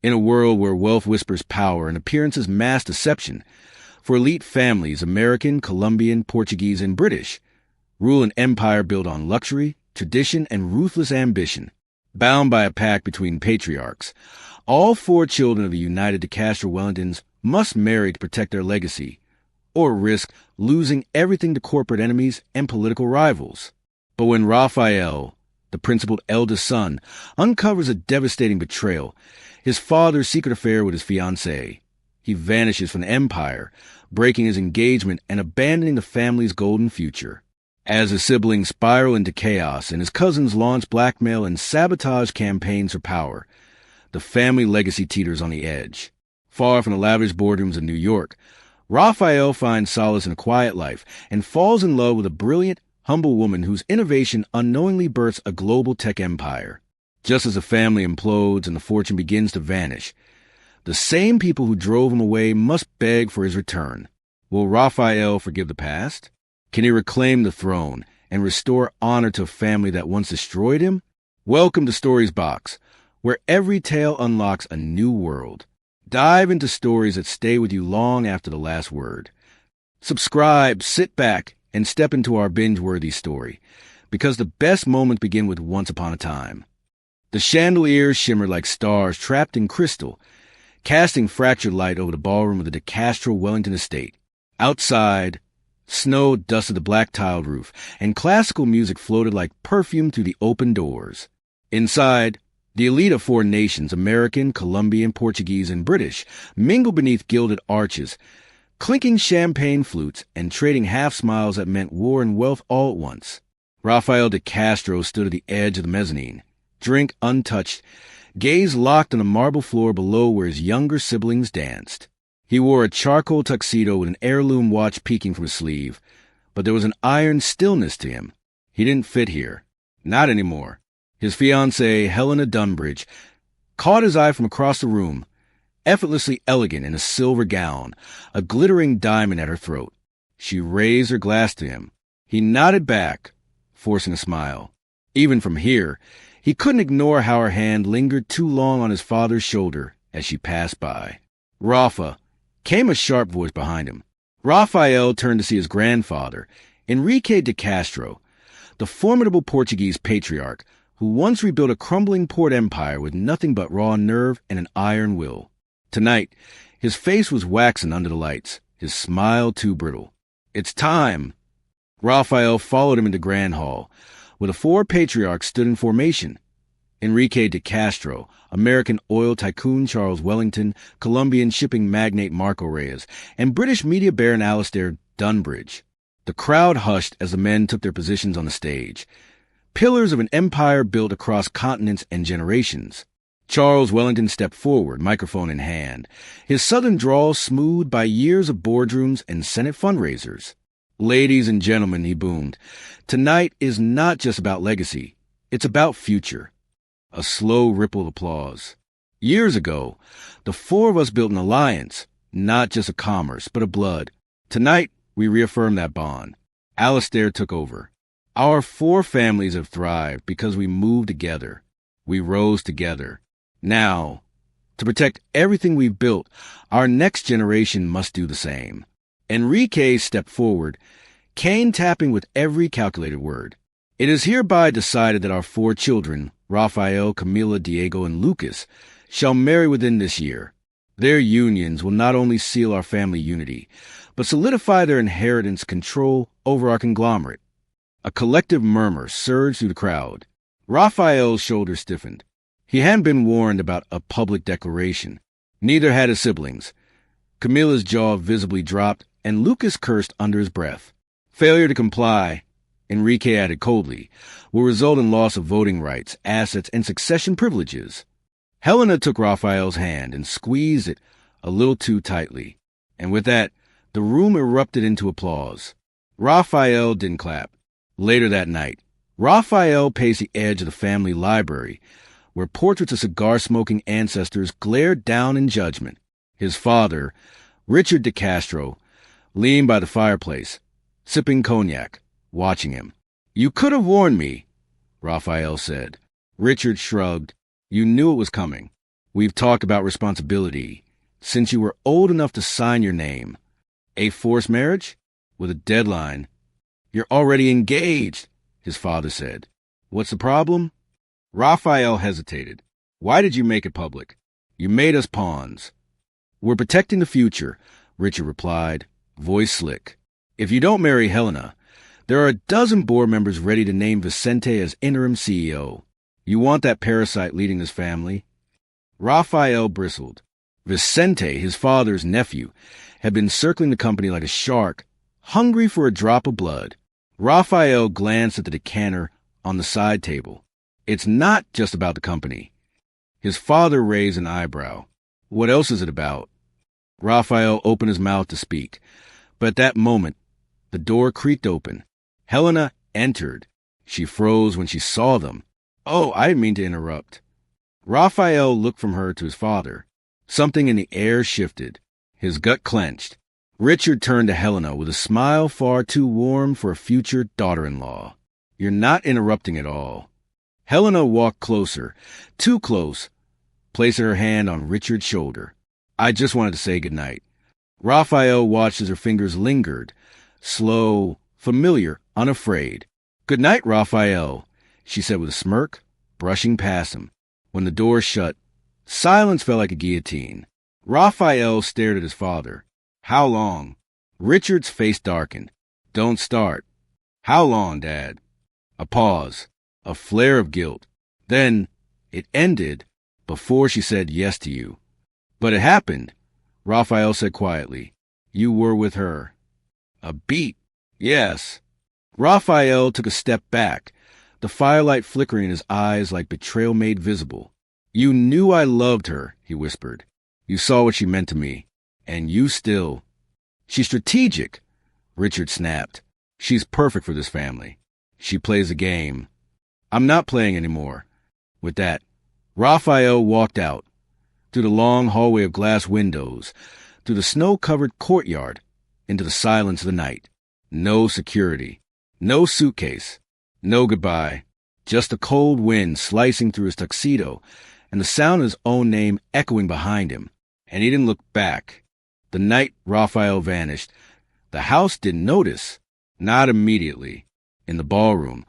In a world where wealth whispers power and appearances mask deception, for elite families, American, Colombian, Portuguese, and British, rule an empire built on luxury, tradition, and ruthless ambition. Bound by a pact between patriarchs, all 4 children of the United de Castro Wellingtons must marry to protect their legacy, or risk losing everything to corporate enemies and political rivals. But when Raphael, the principled eldest son, uncovers a devastating betrayal, his father's secret affair with his fiancée, he vanishes from the empire, breaking his engagement and abandoning the family's golden future. As his siblings spiral into chaos and his cousins launch blackmail and sabotage campaigns for power, the family legacy teeters on the edge. Far from the lavish boardrooms of New York, Raphael finds solace in a quiet life and falls in love with a brilliant, humble woman whose innovation unknowingly births a global tech empire. Just as the family implodes and the fortune begins to vanish, the same people who drove him away must beg for his return. Will Raphael forgive the past? Can he reclaim the throne and restore honor to a family that once destroyed him? Welcome to Stories Box, where every tale unlocks a new world. Dive into stories that stay with you long after the last word. Subscribe, sit back, and step into our binge-worthy story, because the best moments begin with once upon a time. The chandeliers shimmered like stars trapped in crystal, casting fractured light over the ballroom of the de Castro Wellington estate. Outside, snow dusted the black-tiled roof, and classical music floated like perfume through the open doors. Inside, the elite of 4 nations, American, Colombian, Portuguese, and British, mingled beneath gilded arches, clinking champagne flutes and trading half-smiles that meant war and wealth all at once. Raphael de Castro stood at the edge of the mezzanine, drink untouched, gaze locked on the marble floor below where his younger siblings danced. He wore a charcoal tuxedo with an heirloom watch peeking from his sleeve, but there was an iron stillness to him. He didn't fit here. Not anymore. His fiancée, Helena Dunbridge, caught his eye from across the room, effortlessly elegant in a silver gown, a glittering diamond at her throat. She raised her glass to him. He nodded back, forcing a smile. Even from here, he couldn't ignore how her hand lingered too long on his father's shoulder as she passed by. Rafa, came a sharp voice behind him. Raphael turned to see his grandfather, Enrique de Castro, the formidable Portuguese patriarch who once rebuilt a crumbling port empire with nothing but raw nerve and an iron will. Tonight, his face was waxen under the lights, his smile too brittle. It's time. Raphael followed him into Grand Hall, where the 4 patriarchs stood in formation. Enrique de Castro, American oil tycoon Charles Wellington, Colombian shipping magnate Marco Reyes, and British media baron Alastair Dunbridge. The crowd hushed as the men took their positions on the stage, pillars of an empire built across continents and generations. Charles Wellington stepped forward, microphone in hand, his southern drawl smoothed by years of boardrooms and Senate fundraisers. Ladies and gentlemen, he boomed, tonight is not just about legacy, it's about future. A slow ripple of applause. Years ago, the 4 of us built an alliance, not just of commerce, but of blood. Tonight, we reaffirm that bond. Alastair took over. Our 4 families have thrived because we moved together. We rose together. Now, to protect everything we've built, our next generation must do the same. Enrique stepped forward, cane tapping with every calculated word. It is hereby decided that our 4 children, Raphael, Camila, Diego, and Lucas, shall marry within this year. Their unions will not only seal our family unity, but solidify their inheritance control over our conglomerate. A collective murmur surged through the crowd. Raphael's shoulders stiffened. He hadn't been warned about a public declaration. Neither had his siblings. Camila's jaw visibly dropped, and Lucas cursed under his breath. Failure to comply, Enrique added coldly, will result in loss of voting rights, assets, and succession privileges. Helena took Raphael's hand and squeezed it a little too tightly, and with that, the room erupted into applause. Raphael didn't clap. Later that night, Raphael paced the edge of the family library, where portraits of cigar-smoking ancestors glared down in judgment. His father, Richard de Castro, leaned by the fireplace, sipping cognac, watching him. "You could have warned me," Raphael said. Richard shrugged. "You knew it was coming." We've talked about responsibility since you were old enough to sign your name. A forced marriage? With a deadline. You're already engaged, his father said. What's the problem? Raphael hesitated. Why did you make it public? You made us pawns. We're protecting the future, Richard replied, voice slick. If you don't marry Helena, there are a dozen board members ready to name Vicente as interim CEO. You want that parasite leading this family? Raphael bristled. Vicente, his father's nephew, had been circling the company like a shark, hungry for a drop of blood. Raphael glanced at the decanter on the side table. It's not just about the company. His father raised an eyebrow. What else is it about? Raphael opened his mouth to speak, but at that moment, the door creaked open. Helena entered. She froze when she saw them. Oh, I didn't mean to interrupt. Raphael looked from her to his father. Something in the air shifted. His gut clenched. Richard turned to Helena with a smile far too warm for a future daughter-in-law. You're not interrupting at all. Helena walked closer, too close, placing her hand on Richard's shoulder. I just wanted to say goodnight. Raphael watched as her fingers lingered, slow, familiar, unafraid. Good night, Raphael, she said with a smirk, brushing past him. When the door shut, silence fell like a guillotine. Raphael stared at his father. How long? Richard's face darkened. Don't start. How long, Dad? A pause, a flare of guilt. Then it ended before she said yes to you. But it happened, Raphael said quietly. You were with her. A beat. Yes. Raphael took a step back, the firelight flickering in his eyes like betrayal made visible. You knew I loved her, he whispered. You saw what she meant to me. And you still. She's strategic, Richard snapped. She's perfect for this family. She plays a game. I'm not playing anymore. With that, Raphael walked out, through the long hallway of glass windows, through the snow-covered courtyard, into the silence of the night. No security, no suitcase, no goodbye, just a cold wind slicing through his tuxedo and the sound of his own name echoing behind him. And he didn't look back. The night Raphael vanished, the house didn't notice. Not immediately. In the ballroom,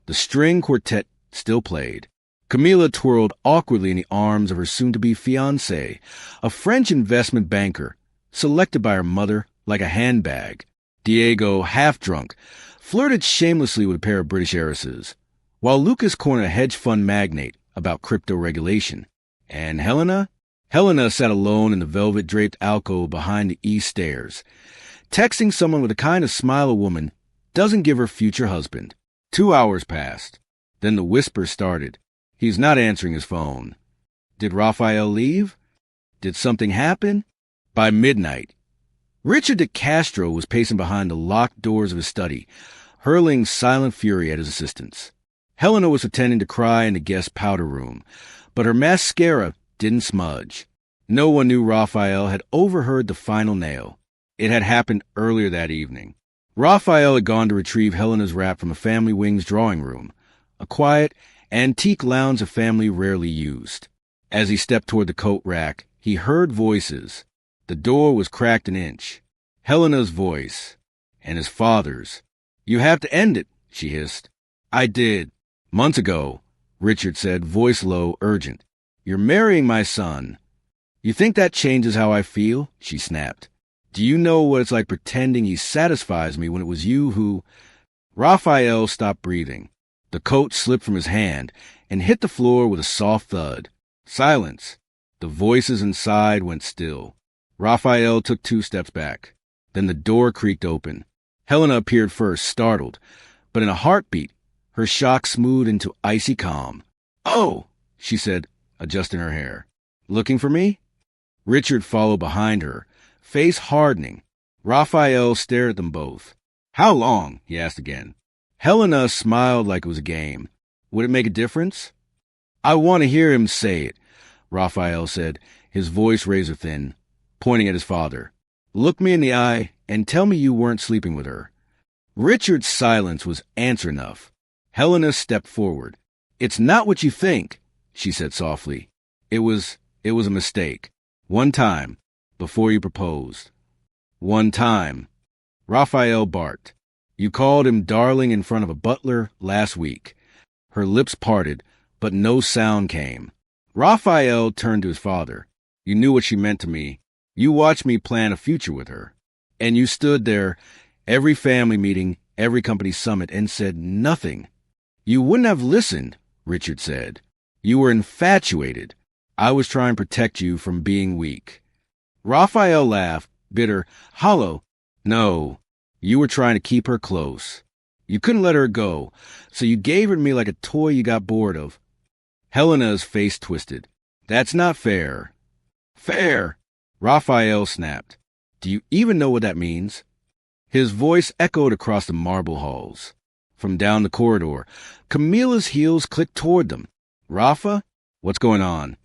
the string quartet still played. Camilla twirled awkwardly in the arms of her soon-to-be fiancé, a French investment banker, selected by her mother like a handbag. Diego, half-drunk, flirted shamelessly with a pair of British heiresses, while Lucas cornered a hedge fund magnate about crypto regulation. And Helena? Helena sat alone in the velvet-draped alcove behind the east stairs, texting someone with the kind of smile a woman doesn't give her future husband. 2 hours passed. Then the whisper started. He's not answering his phone. Did Raphael leave? Did something happen? By midnight, Richard de Castro was pacing behind the locked doors of his study, hurling silent fury at his assistants. Helena was pretending to cry in the guest powder room, but her mascara didn't smudge. No one knew Raphael had overheard the final nail. It had happened earlier that evening. Raphael had gone to retrieve Helena's wrap from a family wing's drawing room, a quiet, antique lounge the family rarely used. As he stepped toward the coat rack, he heard voices. The door was cracked an inch. Helena's voice, and his father's. You have to end it, she hissed. I did. Months ago, Richard said, voice low, urgent. You're marrying my son. You think that changes how I feel? She snapped. Do you know what it's like pretending he satisfies me when it was you who... Raphael stopped breathing. The coat slipped from his hand and hit the floor with a soft thud. Silence. The voices inside went still. Raphael took 2 steps back. Then the door creaked open. Helena appeared first, startled, but in a heartbeat, her shock smoothed into icy calm. Oh, she said, adjusting her hair. Looking for me? Richard followed behind her, face hardening. Raphael stared at them both. How long? He asked again. Helena smiled like it was a game. Would it make a difference? I want to hear him say it, Raphael said, his voice razor thin, pointing at his father. Look me in the eye and tell me you weren't sleeping with her. Richard's silence was answer enough. Helena stepped forward. It's not what you think, she said softly. It was It was a mistake. One time, before you proposed. One time. Raphael barked. You called him darling in front of a butler last week. Her lips parted, but no sound came. Raphael turned to his father. You knew what she meant to me. You watched me plan a future with her. And you stood there, every family meeting, every company summit, and said nothing. You wouldn't have listened, Richard said. You were infatuated. I was trying to protect you from being weak. Raphael laughed, bitter, hollow. No, you were trying to keep her close. You couldn't let her go, so you gave her to me like a toy you got bored of. Helena's face twisted. That's not fair. Fair, Raphael snapped. Do you even know what that means? His voice echoed across the marble halls. From down the corridor, Camilla's heels clicked toward them. Rafa? What's going on?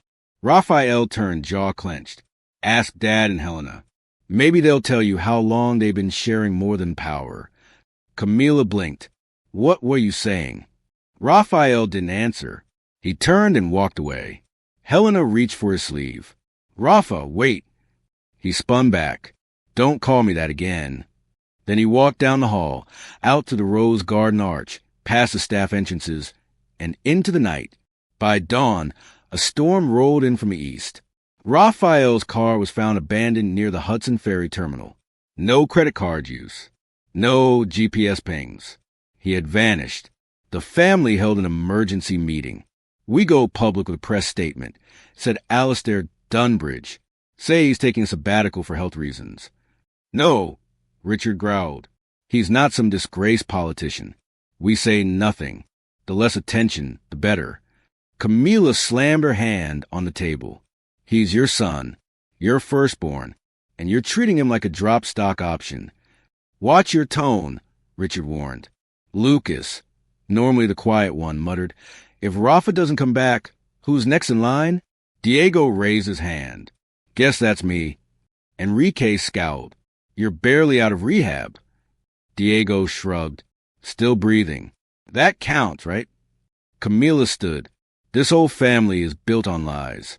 Raphael turned, jaw clenched. Ask Dad and Helena. Maybe they'll tell you how long they've been sharing more than power. Camilla blinked. What were you saying? Raphael didn't answer. He turned and walked away. Helena reached for his sleeve. Rafa, wait. He spun back. Don't call me that again. Then he walked down the hall, out to the rose garden arch, past the staff entrances, and into the night. By dawn, a storm rolled in from the east. Raphael's car was found abandoned near the Hudson Ferry terminal. No credit card use. No GPS pings. He had vanished. The family held an emergency meeting. We go public with a press statement, said Alistair Dunbridge. Say he's taking a sabbatical for health reasons. No, Richard growled. He's not some disgraced politician. We say nothing. The less attention, the better. Camilla slammed her hand on the table. He's your son, your firstborn, and you're treating him like a drop stock option. Watch your tone, Richard warned. Lucas, normally the quiet one, muttered, If Rafa doesn't come back, who's next in line? Diego raised his hand. Guess that's me. Enrique scowled. You're barely out of rehab. Diego shrugged, still breathing. That counts, right? Camilla stood. This whole family is built on lies.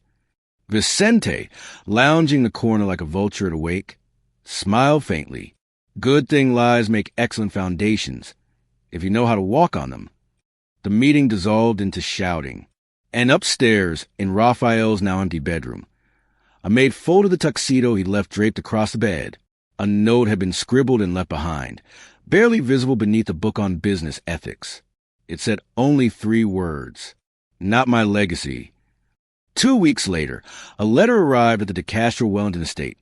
Vicente, lounging the corner like a vulture at a wake, smiled faintly. Good thing lies make excellent foundations, if you know how to walk on them. The meeting dissolved into shouting. And upstairs, in Raphael's now empty bedroom, a maid folded the tuxedo he'd left draped across the bed. A note had been scribbled and left behind, barely visible beneath a book on business ethics. It said only 3 words. Not my legacy. 2 weeks later, a letter arrived at the De Castro Wellington estate.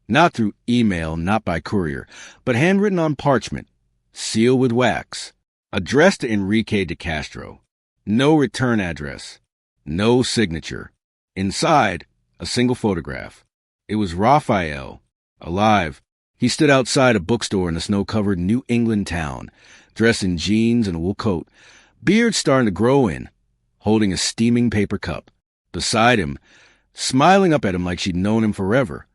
Not through email, not by courier, but handwritten on parchment, sealed with wax. Addressed to Enrique De Castro. No return address. No signature. Inside, a single photograph. It was Raphael, alive. He stood outside a bookstore in a snow-covered New England town, dressed in jeans and a wool coat, beard starting to grow in, holding a steaming paper cup. Beside him, smiling up at him like she'd known him forever,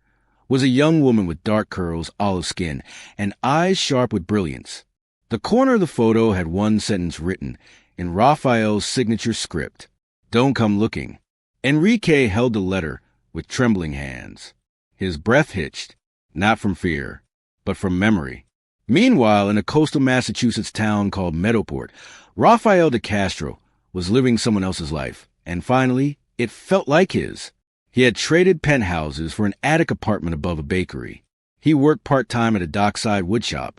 was a young woman with dark curls, olive skin, and eyes sharp with brilliance. The corner of the photo had one sentence written in Raphael's signature script. Don't come looking. Enrique held the letter with trembling hands. His breath hitched, not from fear, but from memory. Meanwhile, in a coastal Massachusetts town called Meadowport, Raphael De Castro was living someone else's life, and finally, it felt like his. He had traded penthouses for an attic apartment above a bakery. He worked part-time at a dockside woodshop,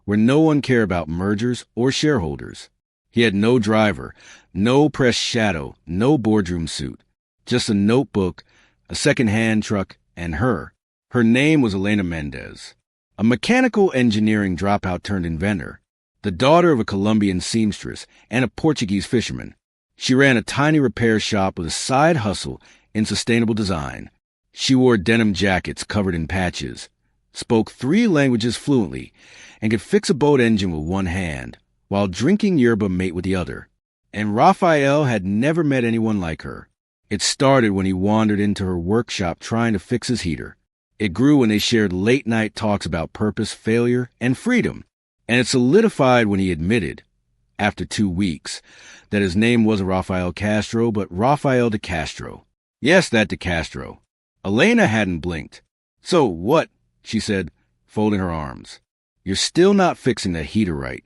where no one cared about mergers or shareholders. He had no driver, no pressed shadow, no boardroom suit, just a notebook, a second-hand truck, and her. Her name was Elena Mendez, a mechanical engineering dropout turned inventor, the daughter of a Colombian seamstress and a Portuguese fisherman. She ran a tiny repair shop with a side hustle in sustainable design. She wore denim jackets covered in patches, spoke 3 languages fluently, and could fix a boat engine with one hand, while drinking yerba mate with the other. And Raphael had never met anyone like her. It started when he wandered into her workshop trying to fix his heater. It grew when they shared late-night talks about purpose, failure, and freedom. And it solidified when he admitted, after 2 weeks, that his name wasn't Raphael Castro, but Raphael De Castro. Yes, that DeCastro. Elena hadn't blinked. So what? She said, folding her arms. You're still not fixing that heater right.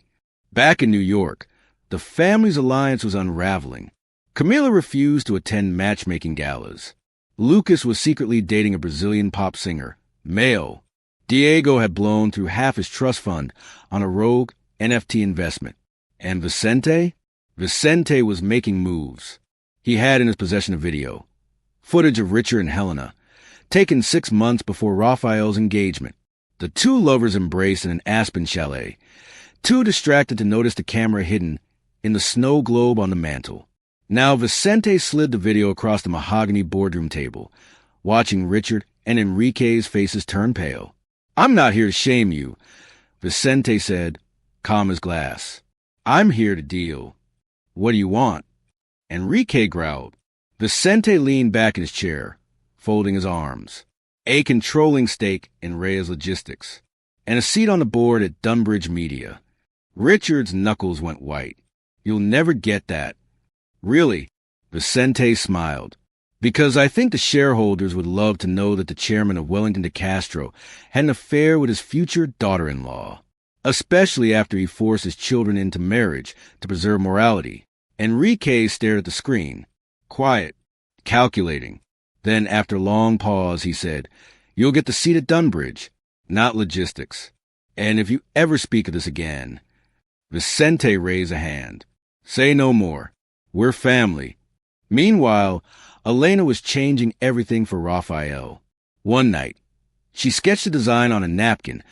Back in New York, the family's alliance was unraveling. Camila refused to attend matchmaking galas. Lucas was secretly dating a Brazilian pop singer, male. Diego had blown through half his trust fund on a rogue NFT investment. And Vicente? Vicente was making moves. He had in his possession a video, footage of Richard and Helena, taken 6 months before Raphael's engagement. The two lovers embraced in an Aspen chalet, too distracted to notice the camera hidden in the snow globe on the mantel. Now Vicente slid the video across the mahogany boardroom table, watching Richard and Enrique's faces turn pale. I'm not here to shame you, Vicente said, calm as glass. I'm here to deal. What do you want? Enrique growled. Vicente leaned back in his chair, folding his arms. A controlling stake in Reyes Logistics, and a seat on the board at Dunbridge Media. Richard's knuckles went white. You'll never get that. Really? Vicente smiled. Because I think the shareholders would love to know that the chairman of Wellington DeCastro had an affair with his future daughter-in-law, especially after he forced his children into marriage to preserve morality. Enrique stared at the screen, quiet, calculating. Then, after a long pause, he said, You'll get the seat at Dunbridge, not logistics. And if you ever speak of this again... Vicente raised a hand. Say no more. We're family. Meanwhile, Elena was changing everything for Raphael. One night, she sketched a design on a napkin,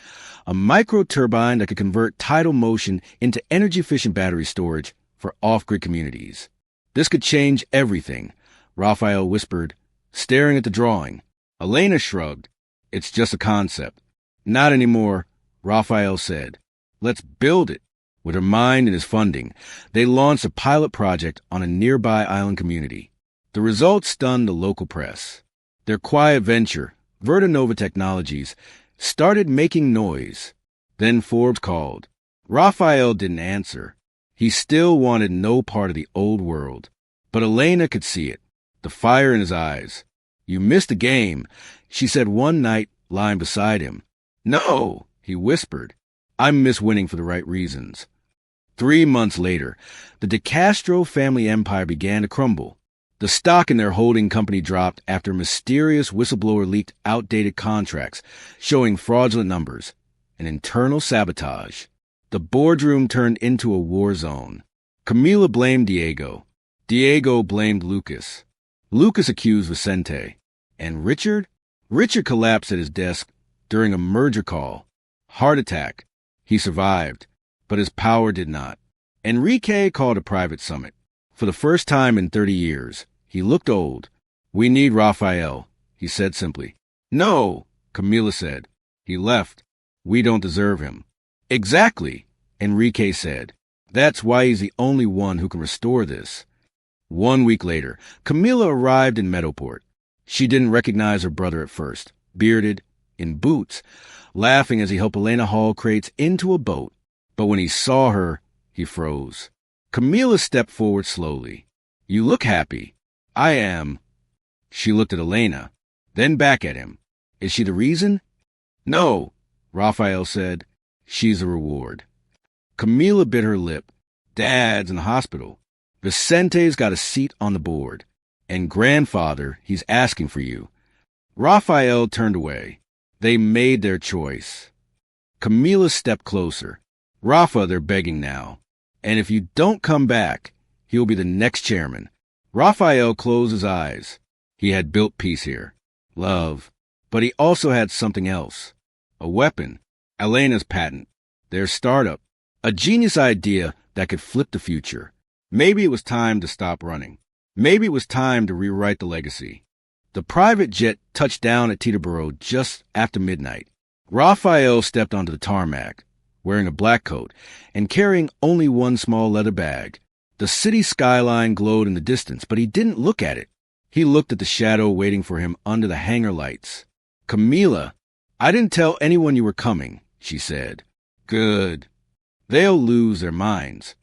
a micro-turbine that could convert tidal motion into energy-efficient battery storage for off-grid communities. This could change everything, Raphael whispered, staring at the drawing. Elena shrugged. It's just a concept. Not anymore, Raphael said. Let's build it. With her mind and his funding, they launched a pilot project on a nearby island community. The results stunned the local press. Their quiet venture, Vertinova Technologies, started making noise. Then Forbes called. Raphael didn't answer. He still wanted no part of the old world. But Elena could see it, the fire in his eyes. You missed the game, she said one night, lying beside him. No, he whispered. I miss winning for the right reasons. 3 months later, the DeCastro family empire began to crumble. The stock in their holding company dropped after a mysterious whistleblower leaked outdated contracts showing fraudulent numbers and internal sabotage. The boardroom turned into a war zone. Camila blamed Diego. Diego blamed Lucas. Lucas accused Vicente. And Richard? Richard collapsed at his desk during a merger call. Heart attack. He survived, but his power did not. Enrique called a private summit. For the first time in 30 years, he looked old. We need Raphael, he said simply. No, Camila said. He left. We don't deserve him. Exactly, Enrique said. That's why he's the only one who can restore this. 1 week later, Camila arrived in Meadowport. She didn't recognize her brother at first, bearded, in boots, laughing as he helped Elena haul crates into a boat. But when he saw her, he froze. Camila stepped forward slowly. You look happy. I am. She looked at Elena, then back at him. Is she the reason? No, Raphael said. She's a reward. Camila bit her lip. Dad's in the hospital. Vicente's got a seat on the board. And grandfather, he's asking for you. Raphael turned away. They made their choice. Camila stepped closer. Rafa, they're begging now. And if you don't come back, he'll be the next chairman. Raphael closed his eyes. He had built peace here. Love. But he also had something else. A weapon. Elena's patent. Their startup. A genius idea that could flip the future. Maybe it was time to stop running. Maybe it was time to rewrite the legacy. The private jet touched down at Teterboro just after midnight. Raphael stepped onto the tarmac, wearing a black coat and carrying only one small leather bag. The city skyline glowed in the distance, but he didn't look at it. He looked at the shadow waiting for him under the hangar lights. Camila, I didn't tell anyone you were coming, she said. Good. They'll lose their minds.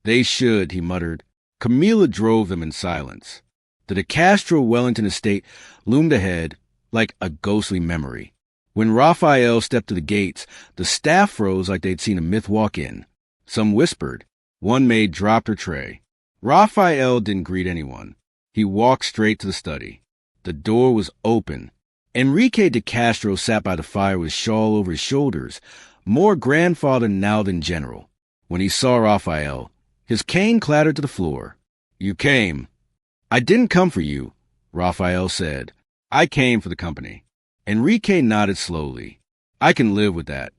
They should, he muttered. Camila drove them in silence. The De Castro Wellington estate loomed ahead like a ghostly memory. When Raphael stepped to the gates, the staff froze like they'd seen a myth walk in. Some whispered. One maid dropped her tray. Raphael didn't greet anyone. He walked straight to the study. The door was open. Enrique de Castro sat by the fire with shawl over his shoulders, more grandfather now than general. When he saw Raphael, his cane clattered to the floor. "You came." "I didn't come for you," Raphael said. "I came for the company." Enrique nodded slowly. "I can live with that."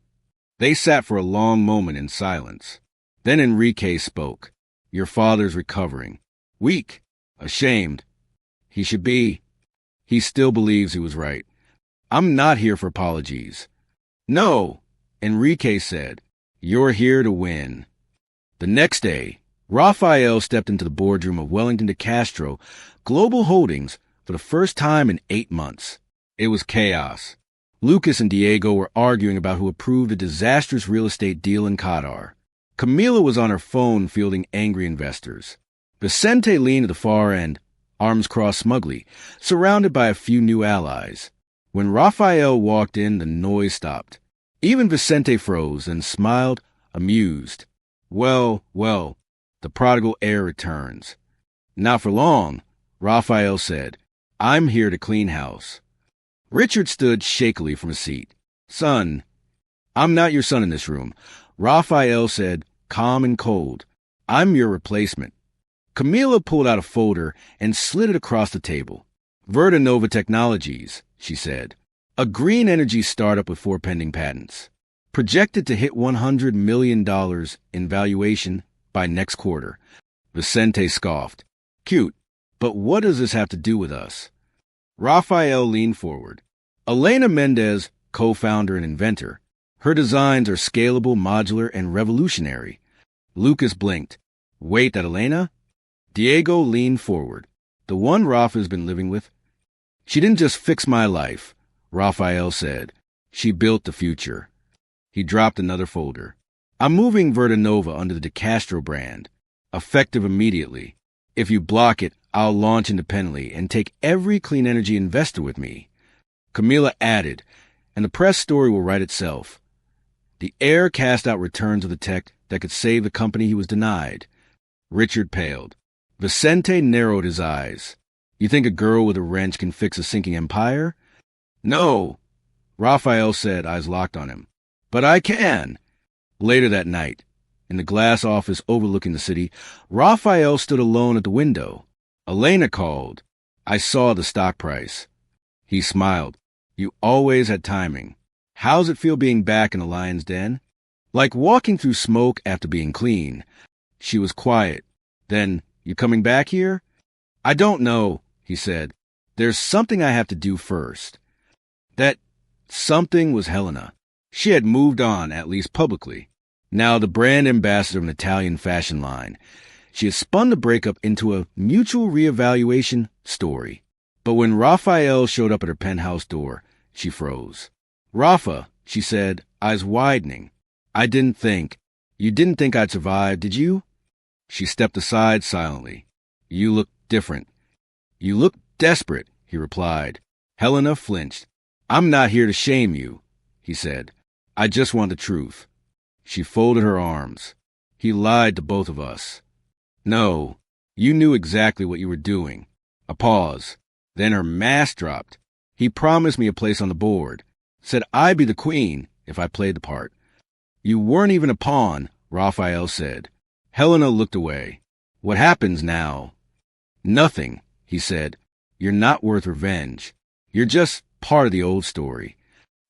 They sat for a long moment in silence. Then Enrique spoke. "Your father's recovering. Weak. Ashamed. He should be. He still believes he was right. I'm not here for apologies." "No," Enrique said. "You're here to win." The next day, Raphael stepped into the boardroom of Wellington de Castro Global Holdings for the first time in 8 months. It was chaos. Lucas and Diego were arguing about who approved a disastrous real estate deal in Qatar. Camila was on her phone fielding angry investors. Vicente leaned at the far end, arms crossed smugly, surrounded by a few new allies. When Raphael walked in, the noise stopped. Even Vicente froze and smiled, amused. Well, the prodigal heir returns. "Not for long," Raphael said. "I'm here to clean house." Richard stood shakily from his seat. "Son, I'm not your son in this room," Raphael said, calm and cold. "I'm your replacement." Camila pulled out a folder and slid it across the table. "Verdanova Technologies," she said. "A green energy startup with 4 pending patents. Projected to hit $100 million in valuation by next quarter." Vicente scoffed. "Cute, but what does this have to do with us?" Raphael leaned forward. "Elena Mendez, co-founder and inventor. Her designs are scalable, modular, and revolutionary." Lucas blinked. "Wait, that Elena?" Diego leaned forward. "The one Rafa's been living with?" "She didn't just fix my life," Raphael said. "She built the future." He dropped another folder. "I'm moving Verdanova under the De Castro brand. Effective immediately. If you block it, I'll launch independently and take every clean energy investor with me." Camila added, "And the press story will write itself." The heir cast out returns of the tech that could save the company he was denied. Richard paled. Vicente narrowed his eyes. "You think a girl with a wrench can fix a sinking empire?" "No," Raphael said, eyes locked on him. "But I can." Later that night, in the glass office overlooking the city, Raphael stood alone at the window. Elena called. "I saw the stock price." He smiled. "You always had timing. How's it feel being back in the lion's den?" "Like walking through smoke after being clean." She was quiet. Then, "You coming back here?" "I don't know," he said. "There's something I have to do first." That something was Helena. She had moved on, at least publicly. Now the brand ambassador of an Italian fashion line. She had spun the breakup into a mutual reevaluation story. But when Raphael showed up at her penthouse door, she froze. "Rafa," she said, eyes widening. "You didn't think I'd survive, did you?" She stepped aside silently. "You look different." "You look desperate," he replied. Helena flinched. "I'm not here to shame you," he said. "I just want the truth." She folded her arms. "He lied to both of us." "No, you knew exactly what you were doing." A pause. Then her mask dropped. "He promised me a place on the board. Said I'd be the queen if I played the part." "You weren't even a pawn," Raphael said. Helena looked away. "What happens now?" "Nothing," he said. "You're not worth revenge. You're just part of the old story."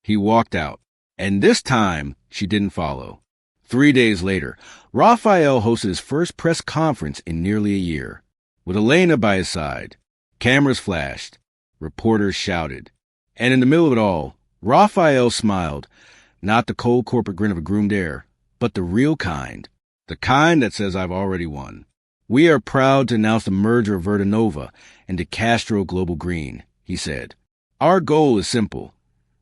He walked out. And this time, she didn't follow. 3 days later, Raphael hosted his first press conference in nearly a year. With Elena by his side, cameras flashed, reporters shouted. And in the middle of it all, Raphael smiled, not the cold corporate grin of a groomed heir, but the real kind, the kind that says I've already won. "We are proud to announce the merger of Verdanova and De Castro Global Green," he said. "Our goal is simple: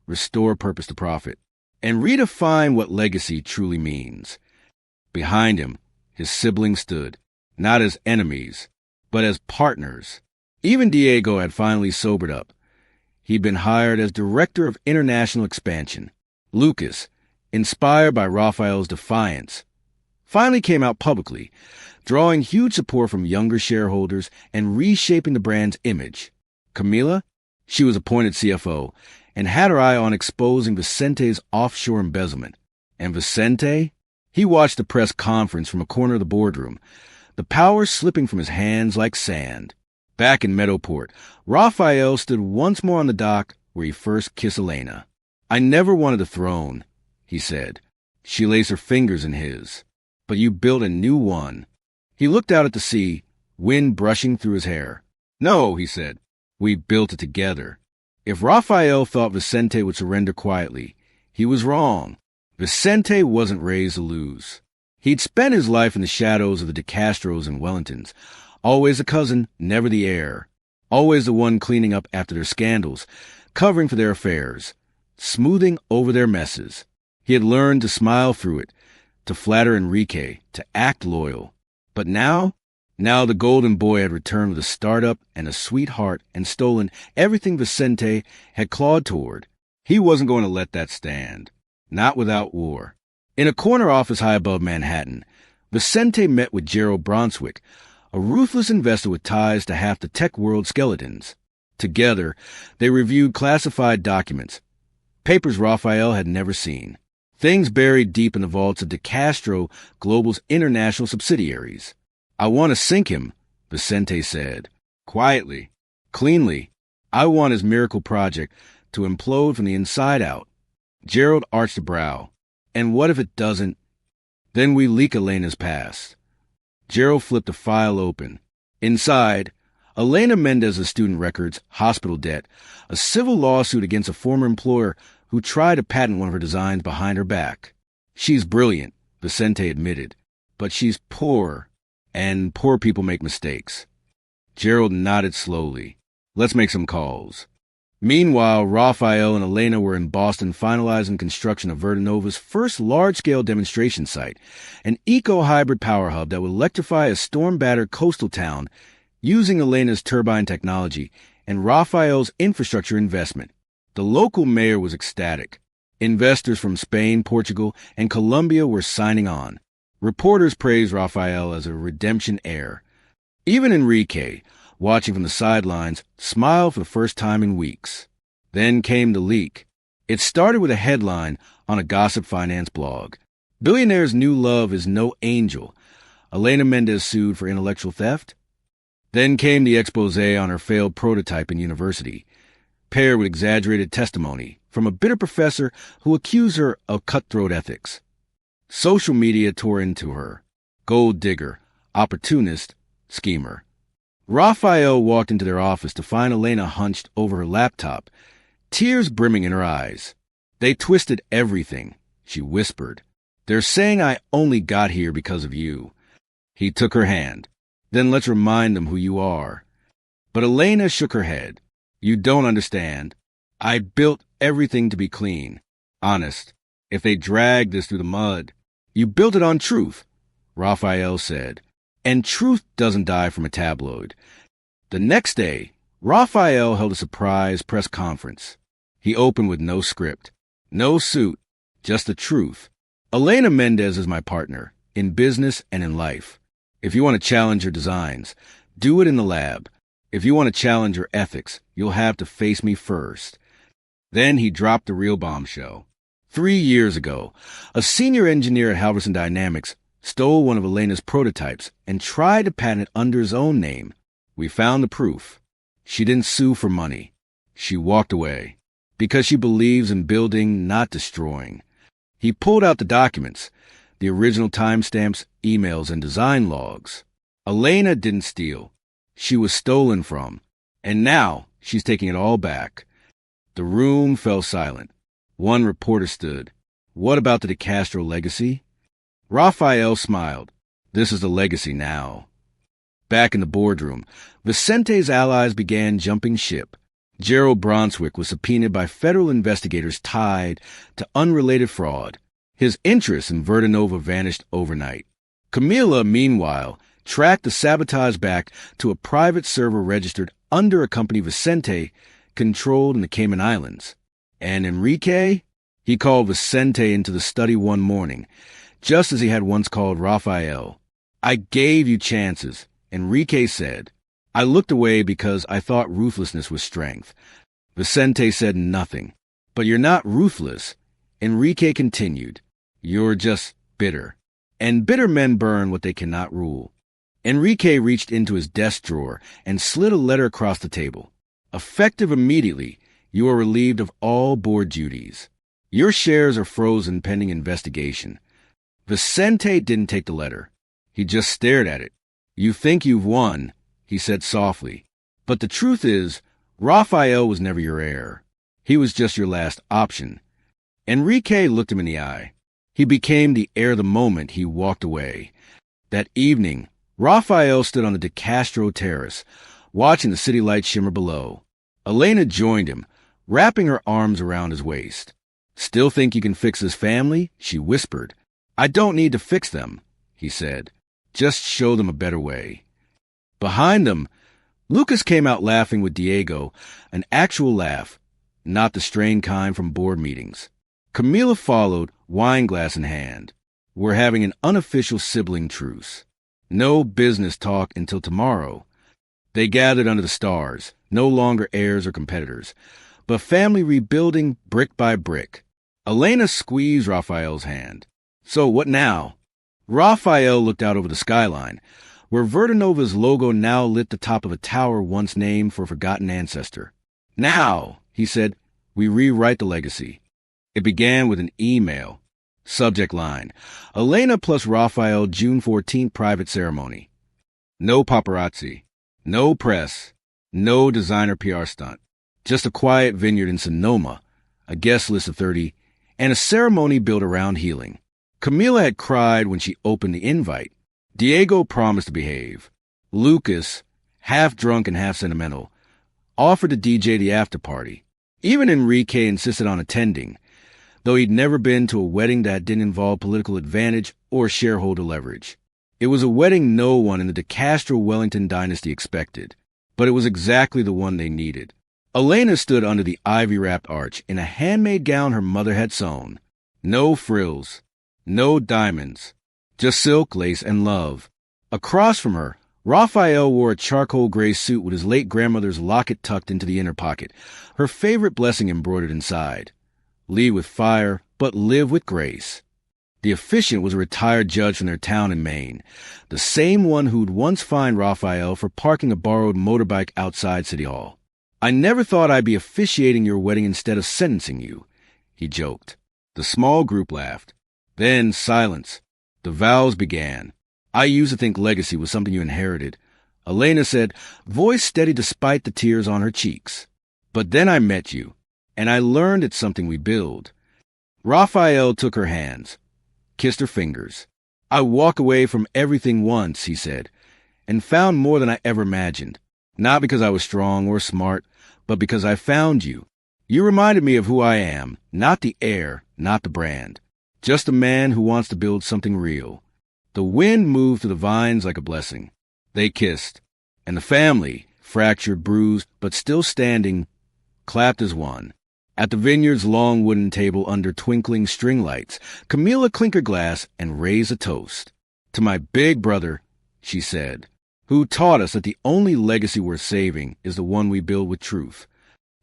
restore purpose to profit, and redefine what legacy truly means." Behind him, his siblings stood, not as enemies, but as partners. Even Diego had finally sobered up. He'd been hired as Director of International Expansion. Lucas, inspired by Raphael's defiance, finally came out publicly, drawing huge support from younger shareholders and reshaping the brand's image. Camila, she was appointed CFO and had her eye on exposing Vicente's offshore embezzlement. And Vicente? He watched the press conference from a corner of the boardroom, the power slipping from his hands like sand. Back in Meadowport, Raphael stood once more on the dock where he first kissed Elena. "I never wanted a throne," he said. She laced her fingers in his. "But you built a new one." He looked out at the sea, wind brushing through his hair. "No," he said. "We built it together." If Raphael thought Vicente would surrender quietly, he was wrong. Vicente wasn't raised to lose. He'd spent his life in the shadows of the De Castros and Wellingtons, always a cousin, never the heir, always the one cleaning up after their scandals, covering for their affairs, smoothing over their messes. He had learned to smile through it, to flatter Enrique, to act loyal. But now the golden boy had returned with a startup and a sweetheart and stolen everything Vicente had clawed toward. He wasn't going to let that stand. Not without war. In a corner office high above Manhattan, Vicente met with Gerald Brunswick, a ruthless investor with ties to half the tech world skeletons. Together, they reviewed classified documents, papers Raphael had never seen, things buried deep in the vaults of De Castro Global's international subsidiaries. "I want to sink him," Vicente said. Quietly, cleanly. "I want his miracle project to implode from the inside out." Gerald arched a brow. "And what if it doesn't? Then we leak Elena's past." Gerald flipped a file open. Inside, Elena Mendez's student records, hospital debt, a civil lawsuit against a former employer who tried to patent one of her designs behind her back. "She's brilliant," Vicente admitted, "but she's poor, and poor people make mistakes." Gerald nodded slowly. "Let's make some calls." Meanwhile, Raphael and Elena were in Boston finalizing construction of Vertinova's first large-scale demonstration site, an eco-hybrid power hub that would electrify a storm-battered coastal town using Elena's turbine technology and Raphael's infrastructure investment. The local mayor was ecstatic. Investors from Spain, Portugal, and Colombia were signing on. Reporters praised Raphael as a redemption heir. Even Enrique, watching from the sidelines, smiled for the first time in weeks. Then came the leak. It started with a headline on a gossip finance blog. "Billionaire's new love is no angel. Elena Mendez sued for intellectual theft." Then came the expose on her failed prototype in university, paired with exaggerated testimony from a bitter professor who accused her of cutthroat ethics. Social media tore into her. Gold digger, opportunist, schemer. Raphael walked into their office to find Elena hunched over her laptop, tears brimming in her eyes. "They twisted everything," she whispered. "They're saying I only got here because of you." He took her hand. "Then let's remind them who you are." But Elena shook her head. "You don't understand. I built everything to be clean, honest. If they drag this through the mud, you built it on truth," Raphael said. "And truth doesn't die from a tabloid." The next day, Raphael held a surprise press conference. He opened with no script, no suit, just the truth. "Elena Mendez is my partner, in business and in life. If you want to challenge her designs, do it in the lab. If you want to challenge her ethics, you'll have to face me first." Then he dropped the real bombshell. 3 years ago, a senior engineer at Halverson Dynamics stole one of Elena's prototypes and tried to patent it under his own name. We found the proof. She didn't sue for money. She walked away because she believes in building, not destroying. He pulled out the documents, the original timestamps, emails, and design logs. Elena didn't steal. She was stolen from. And now she's taking it all back. The room fell silent. One reporter stood. "What about the De Castro legacy?" Raphael smiled. "This is the legacy now." Back in the boardroom, Vicente's allies began jumping ship. Gerald Brunswick was subpoenaed by federal investigators tied to unrelated fraud. His interest in Vertinova vanished overnight. Camila, meanwhile, tracked the sabotage back to a private server registered under a company Vicente controlled in the Cayman Islands. And Enrique? He called Vicente into the study one morning, just as he had once called Rafael. "I gave you chances," Enrique said. I looked away because I thought ruthlessness was strength. Vicente said nothing. "But you're not ruthless," Enrique continued. "You're just bitter. And bitter men burn what they cannot rule." Enrique reached into his desk drawer and slid a letter across the table. "Effective immediately, you are relieved of all board duties. Your shares are frozen pending investigation." Vicente didn't take the letter. He just stared at it. "You think you've won," he said softly. "But the truth is, Rafael was never your heir. He was just your last option." Enrique looked him in the eye. He became the heir the moment he walked away. That evening, Rafael stood on the De Castro terrace, watching the city lights shimmer below. Elena joined him, wrapping her arms around his waist. "Still think you can fix this family?" she whispered. "I don't need to fix them," he said. "Just show them a better way." Behind them, Lucas came out laughing with Diego, an actual laugh, not the strained kind from board meetings. Camila followed, wine glass in hand. "We're having an unofficial sibling truce. No business talk until tomorrow." They gathered under the stars, no longer heirs or competitors, but family rebuilding brick by brick. Elena squeezed Rafael's hand. "So what now?" Rafael looked out over the skyline, where Verdanova's logo now lit the top of a tower once named for a forgotten ancestor. "Now," he said, "we rewrite the legacy." It began with an email. Subject line: Elena plus Rafael June 14th private ceremony. No paparazzi. No press. No designer PR stunt. Just a quiet vineyard in Sonoma, a guest list of 30, and a ceremony built around healing. Camila had cried when she opened the invite. Diego promised to behave. Lucas, half drunk and half sentimental, offered to DJ the after party. Even Enrique insisted on attending, though he'd never been to a wedding that didn't involve political advantage or shareholder leverage. It was a wedding no one in the De Castro Wellington dynasty expected, but it was exactly the one they needed. Elena stood under the ivy-wrapped arch in a handmade gown her mother had sewn. No frills, no diamonds, just silk, lace, and love. Across from her, Rafael wore a charcoal gray suit with his late grandmother's locket tucked into the inner pocket, her favorite blessing embroidered inside. Lead with fire, but live with grace. The officiant was a retired judge from their town in Maine, the same one who'd once fined Rafael for parking a borrowed motorbike outside City Hall. "I never thought I'd be officiating your wedding instead of sentencing you," he joked. The small group laughed. Then silence. The vows began. "I used to think legacy was something you inherited," Elena said, voice steady despite the tears on her cheeks. "But then I met you, and I learned it's something we build." Rafael took her hands, kissed her fingers. "I walk away from everything once," he said, "and found more than I ever imagined. Not because I was strong or smart, but because I found you. You reminded me of who I am, not the heir, not the brand. Just a man who wants to build something real." The wind moved through the vines like a blessing. They kissed, and the family, fractured, bruised, but still standing, clapped as one. At the vineyard's long wooden table under twinkling string lights, Camila clinked her glass and raised a toast. "To my big brother," she said, "who taught us that the only legacy worth saving is the one we build with truth."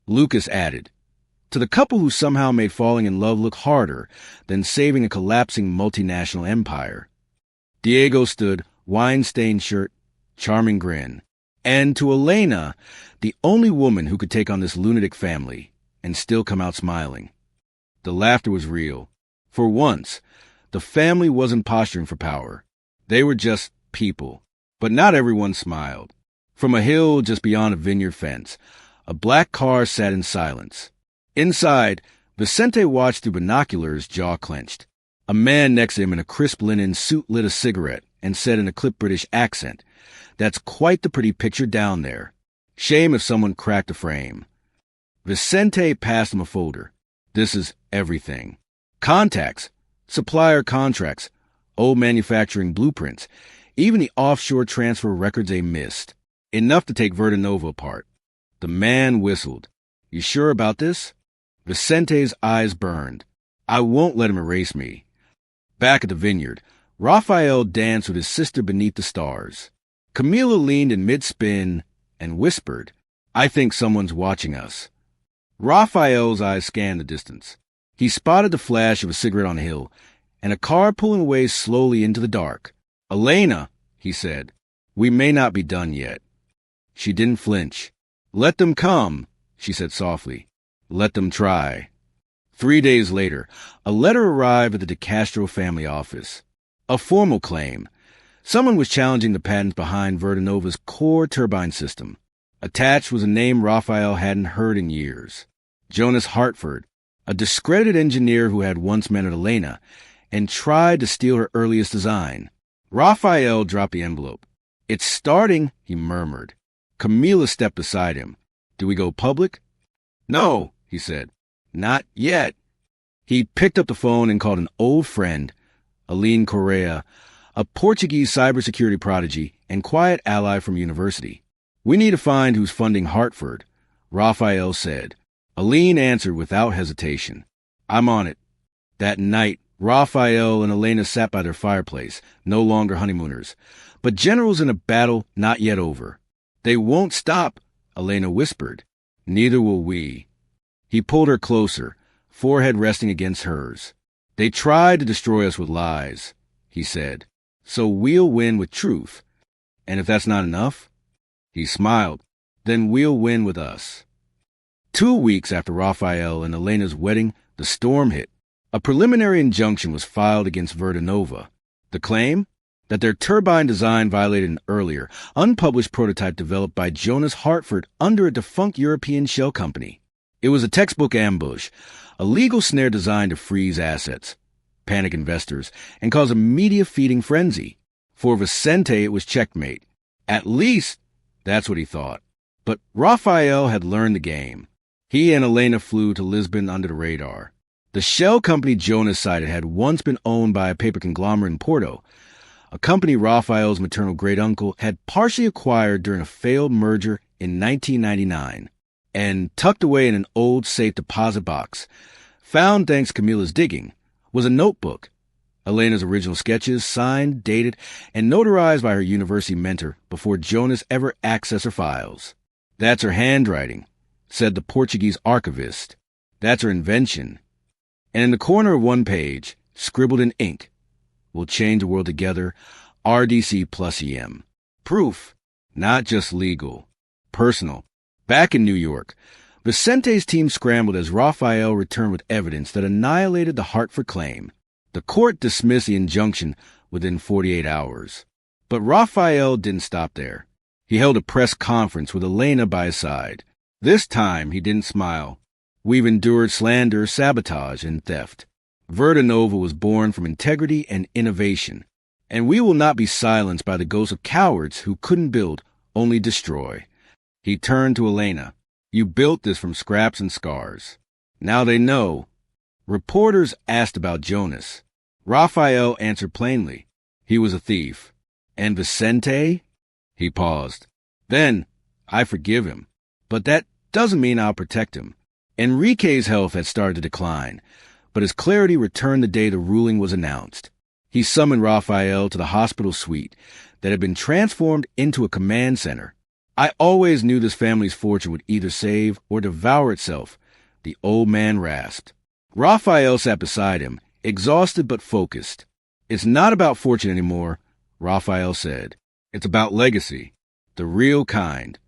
Lucas added, "To the couple who somehow made falling in love look harder than saving a collapsing multinational empire." Diego stood, wine-stained shirt, charming grin. "And to Elena, the only woman who could take on this lunatic family and still come out smiling." The laughter was real. For once, the family wasn't posturing for power. They were just people. But not everyone smiled. From a hill just beyond a vineyard fence, a black car sat in silence. Inside, Vicente watched through binoculars, jaw clenched. A man next to him in a crisp linen suit lit a cigarette and said in a clipped British accent, "That's quite the pretty picture down there. Shame if someone cracked the frame." Vicente passed him a folder. "This is everything. Contacts, supplier contracts, old manufacturing blueprints, even the offshore transfer records they missed. Enough to take Verdanova apart. The man whistled. You sure about this? Vicente's eyes burned. I won't let him erase me. Back at the vineyard, Raphael danced with his sister beneath the stars. Camila leaned in mid-spin and whispered, I think someone's watching us. Raphael's eyes scanned the distance. He spotted the flash of a cigarette on a hill and a car pulling away slowly into the dark. Elena, he said, we may not be done yet. She didn't flinch. Let them come, she said softly. Let them try. 3 days later, a letter arrived at the De Castro family office. A formal claim. Someone was challenging the patents behind Verdanova's core turbine system. Attached was a name Raphael hadn't heard in years. Jonas Hartford, a discredited engineer who had once met Elena and tried to steal her earliest design. Raphael dropped the envelope. It's starting, he murmured. Camila stepped beside him. Do we go public? No, he said. Not yet. He picked up the phone and called an old friend, Aline Correa, a Portuguese cybersecurity prodigy and quiet ally from university. We need to find who's funding Hartford, Raphael said. Aline answered without hesitation. I'm on it. That night, Raphael and Elena sat by their fireplace, no longer honeymooners, but generals in a battle not yet over. They won't stop, Elena whispered. Neither will we. He pulled her closer, forehead resting against hers. They tried to destroy us with lies, he said. So we'll win with truth. And if that's not enough, he smiled, then we'll win with us. 2 weeks after Raphael and Elena's wedding, the storm hit. A preliminary injunction was filed against Verdanova. The claim? That their turbine design violated an earlier, unpublished prototype developed by Jonas Hartford under a defunct European shell company. It was a textbook ambush, a legal snare designed to freeze assets, panic investors, and cause a media-feeding frenzy. For Vicente, it was checkmate. At least, that's what he thought. But Raphael had learned the game. He and Elena flew to Lisbon under the radar. The shell company Jonas cited had once been owned by a paper conglomerate in Porto, a company Raphael's maternal great-uncle had partially acquired during a failed merger in 1999, and tucked away in an old safe deposit box, found thanks to Camila's digging, was a notebook. Elena's original sketches, signed, dated, and notarized by her university mentor before Jonas ever accessed her files. That's her handwriting, said the Portuguese archivist. That's her invention. And in the corner of one page, scribbled in ink, we'll change the world together, RDC plus EM. Proof, not just legal, personal. Back in New York, Vicente's team scrambled as Raphael returned with evidence that annihilated the Hartford claim. The court dismissed the injunction within 48 hours. But Raphael didn't stop there. He held a press conference with Elena by his side. This time, he didn't smile. We've endured slander, sabotage, and theft. Verdanova was born from integrity and innovation, and we will not be silenced by the ghosts of cowards who couldn't build, only destroy. He turned to Elena. You built this from scraps and scars. Now they know. Reporters asked about Jonas. Raphael answered plainly. He was a thief. And Vicente? He paused. Then, I forgive him. But that doesn't mean I'll protect him. Enrique's health had started to decline, but his clarity returned the day the ruling was announced. He summoned Raphael to the hospital suite that had been transformed into a command center. I always knew this family's fortune would either save or devour itself, the old man rasped. Raphael sat beside him, exhausted but focused. It's not about fortune anymore, Raphael said. It's about legacy, the real kind.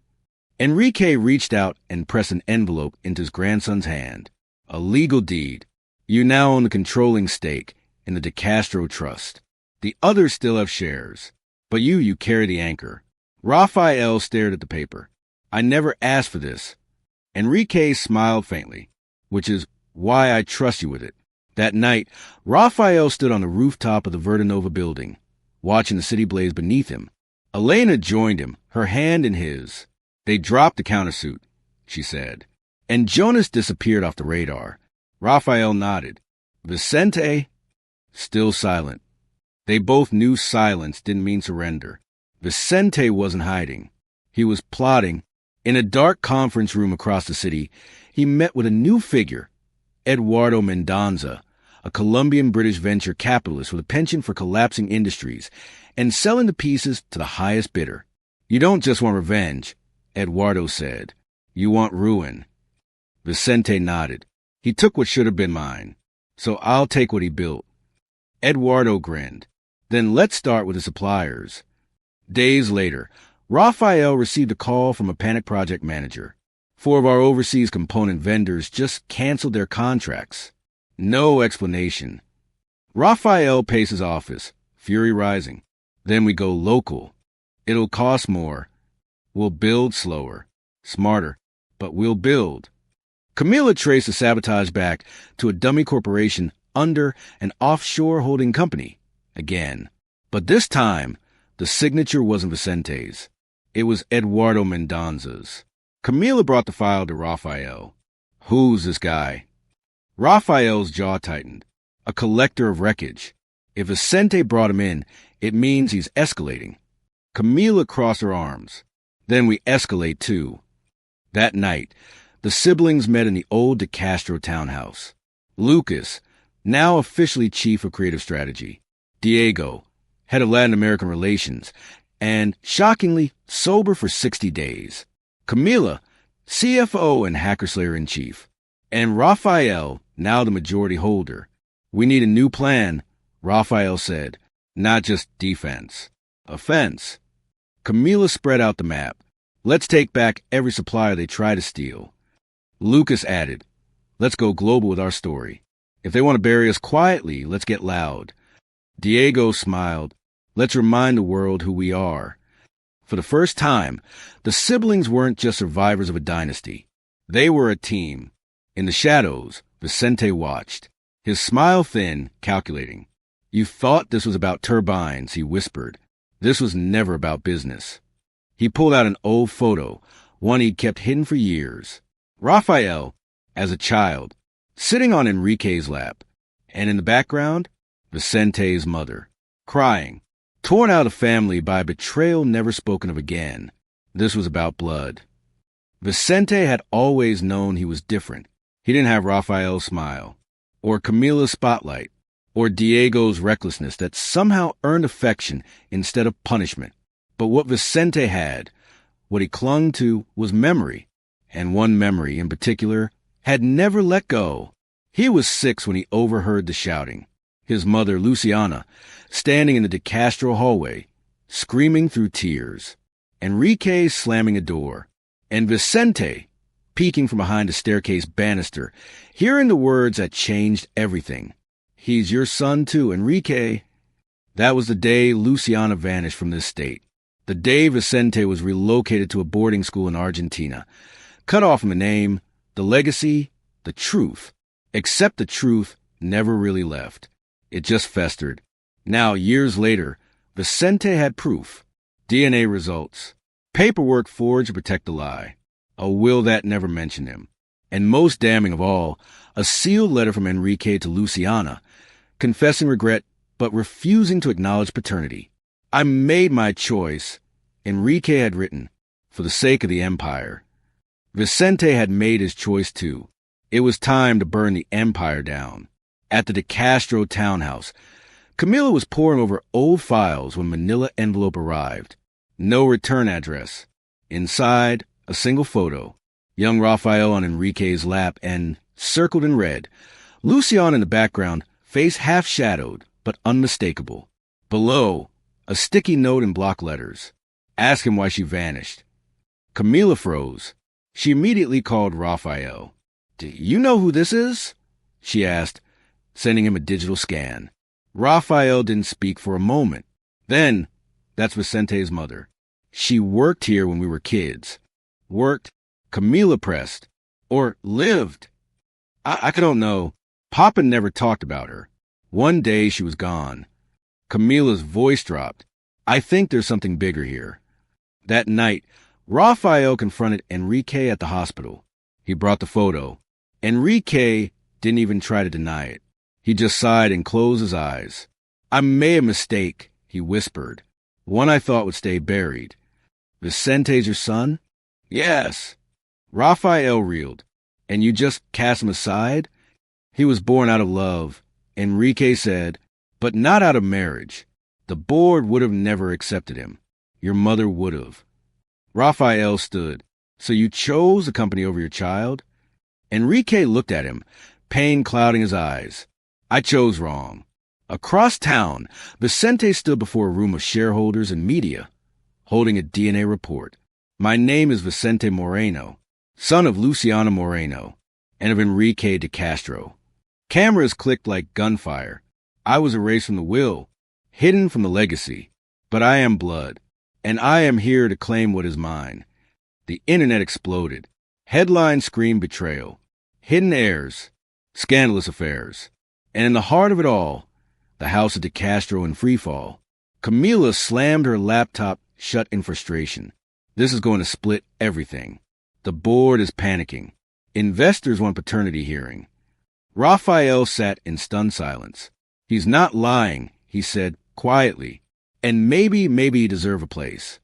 Enrique reached out and pressed an envelope into his grandson's hand. A legal deed. You now own the controlling stake in the De Castro Trust. The others still have shares, but you carry the anchor. Raphael stared at the paper. I never asked for this. Enrique smiled faintly, which is why I trust you with it. That night, Raphael stood on the rooftop of the Verdanova building, watching the city blaze beneath him. Elena joined him, her hand in his. They dropped the countersuit, she said, and Jonas disappeared off the radar. Raphael nodded. Vicente? Still silent. They both knew silence didn't mean surrender. Vicente wasn't hiding. He was plotting, In a dark conference room across the city, he met with a new figure, Eduardo Mendoza, a Colombian-British venture capitalist with a penchant for collapsing industries and selling the pieces to the highest bidder. "You don't just want revenge," Eduardo said. "You want ruin." Vicente nodded. "He took what should have been mine, so I'll take what he built." Eduardo grinned. "Then let's start with the suppliers." Days later, Rafael received a call from a panic project manager. 4 of our overseas component vendors just canceled their contracts. No explanation. Rafael paced his office, fury rising. "Then we go local. It'll cost more. We'll build slower, smarter, but we'll build." Camila traced the sabotage back to a dummy corporation under an offshore holding company. Again. But this time, the signature wasn't Vicente's. It was Eduardo Mendoza's. Camila brought the file to Rafael. "Who's this guy?" Rafael's jaw tightened. "A collector of wreckage. If Vicente brought him in, it means he's escalating." Camila crossed her arms. "Then we escalate too." That night, the siblings met in the old De Castro townhouse. Lucas, now officially chief of creative strategy. Diego, head of Latin American relations, and, shockingly, sober for 60 days. Camila, CFO and hacker-slayer-in-chief. And Rafael, now the majority holder. "We need a new plan," Rafael said. "Not just defense. Offense." Camila spread out the map. "Let's take back every supplier they try to steal." Lucas added, "Let's go global with our story. If they want to bury us quietly, let's get loud." Diego smiled. "Let's remind the world who we are." For the first time, the siblings weren't just survivors of a dynasty. They were a team. In the shadows, Vicente watched, his smile thin, calculating. "You thought this was about turbines," he whispered. "This was never about business." He pulled out an old photo, one he'd kept hidden for years. Rafael, as a child, sitting on Enrique's lap, and in the background, Vicente's mother, crying, torn out of family by a betrayal never spoken of again. This was about blood. Vicente had always known he was different. He didn't have Rafael's smile, or Camila's spotlight, or Diego's recklessness that somehow earned affection instead of punishment. But what Vicente had, what he clung to, was memory, and one memory in particular had never let go. He was 6 when he overheard the shouting. His mother, Luciana, standing in the De Castro hallway, screaming through tears. Enrique slamming a door. And Vicente, peeking from behind a staircase banister, hearing the words that changed everything. "He's your son too, Enrique." That was the day Luciana vanished from this state. The day Vicente was relocated to a boarding school in Argentina. Cut off from the name, the legacy, the truth. Except the truth never really left. It just festered. Now, years later, Vicente had proof. DNA results. Paperwork forged to protect the lie. A will that never mentioned him. And most damning of all, a sealed letter from Enrique to Luciana, confessing regret but refusing to acknowledge paternity. "I made my choice," Enrique had written, "for the sake of the empire." Vicente had made his choice too. It was time to burn the empire down. At the De Castro townhouse, Camila was poring over old files when manila envelope arrived. No return address. Inside, a single photo. Young Rafael on Enrique's lap and, circled in red, Luciana in the background, face half-shadowed but unmistakable. Below, a sticky note in block letters. Ask him why she vanished. Camila froze. She immediately called Rafael. "Do you know who this is?" she asked, sending him a digital scan. Rafael didn't speak for a moment. Then, "That's Vicente's mother. She worked here when we were kids." Worked, Camila pressed. Or lived. I don't know. Papa never talked about her. One day she was gone. Camila's voice dropped. "I think there's something bigger here." That night, Rafael confronted Enrique at the hospital. He brought the photo. Enrique didn't even try to deny it. He just sighed and closed his eyes. "I made a mistake," he whispered. "One I thought would stay buried." "Vicente's your son?" Yes. Raphael reeled. And you just cast him aside? He was born out of love, Enrique said, but not out of marriage. The board would have never accepted him. Your mother would have. Raphael stood. So you chose the company over your child? Enrique looked at him, pain clouding his eyes. I chose wrong. Across town, Vicente stood before a room of shareholders and media, holding a DNA report. My name is Vicente Moreno, son of Luciana Moreno, and of Enrique de Castro. Cameras clicked like gunfire. I was erased from the will, hidden from the legacy. But I am blood, and I am here to claim what is mine. The internet exploded. Headlines screamed betrayal, hidden heirs, scandalous affairs. And in the heart of it all, the house of de Castro in freefall. Camila slammed her laptop shut in frustration. This is going to split everything. The board is panicking. Investors want paternity hearing. Raphael sat in stunned silence. He's not lying, he said quietly. And maybe you deserve a place.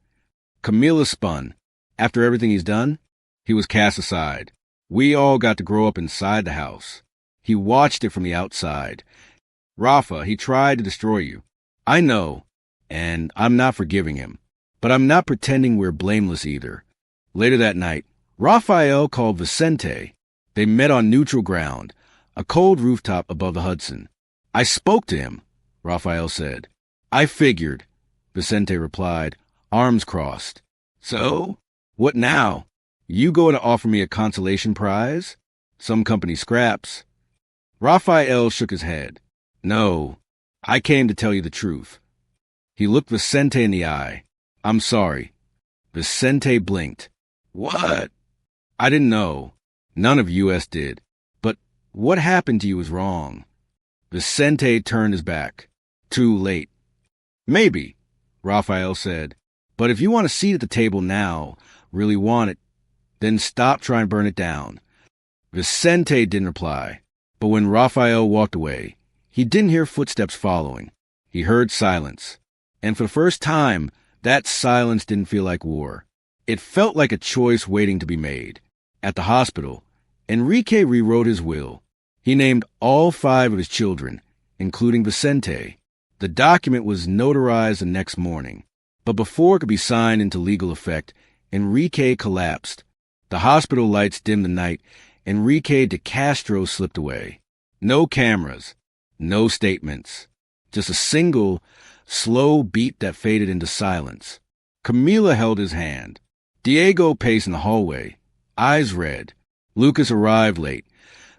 Camila spun. After everything he's done, he was cast aside. We all got to grow up inside the house. He watched it from the outside. Rafa, he tried to destroy you. I know, and I'm not forgiving him. But I'm not pretending we're blameless either. Later that night, Raphael called Vicente. They met on neutral ground, a cold rooftop above the Hudson. I spoke to him, Raphael said. I figured, Vicente replied, arms crossed. So? What now? You going to offer me a consolation prize? Some company scraps. Raphael shook his head. No, I came to tell you the truth. He looked Vicente in the eye. I'm sorry. Vicente blinked. What? I didn't know. None of US did. But what happened to you was wrong. Vicente turned his back. Too late. Maybe, Raphael said. But if you want a seat at the table now, really want it, then stop trying to burn it down. Vicente didn't reply. But when Raphael walked away, he didn't hear footsteps following. He heard silence. And for the first time, that silence didn't feel like war. It felt like a choice waiting to be made. At the hospital, Enrique rewrote his will. He named all 5 of his children, including Vicente. The document was notarized the next morning. But before it could be signed into legal effect, Enrique collapsed. The hospital lights dimmed the night. Enrique de Castro slipped away. No cameras, no statements. Just a single, slow beat that faded into silence. Camila held his hand. Diego paced in the hallway, eyes red. Lucas arrived late,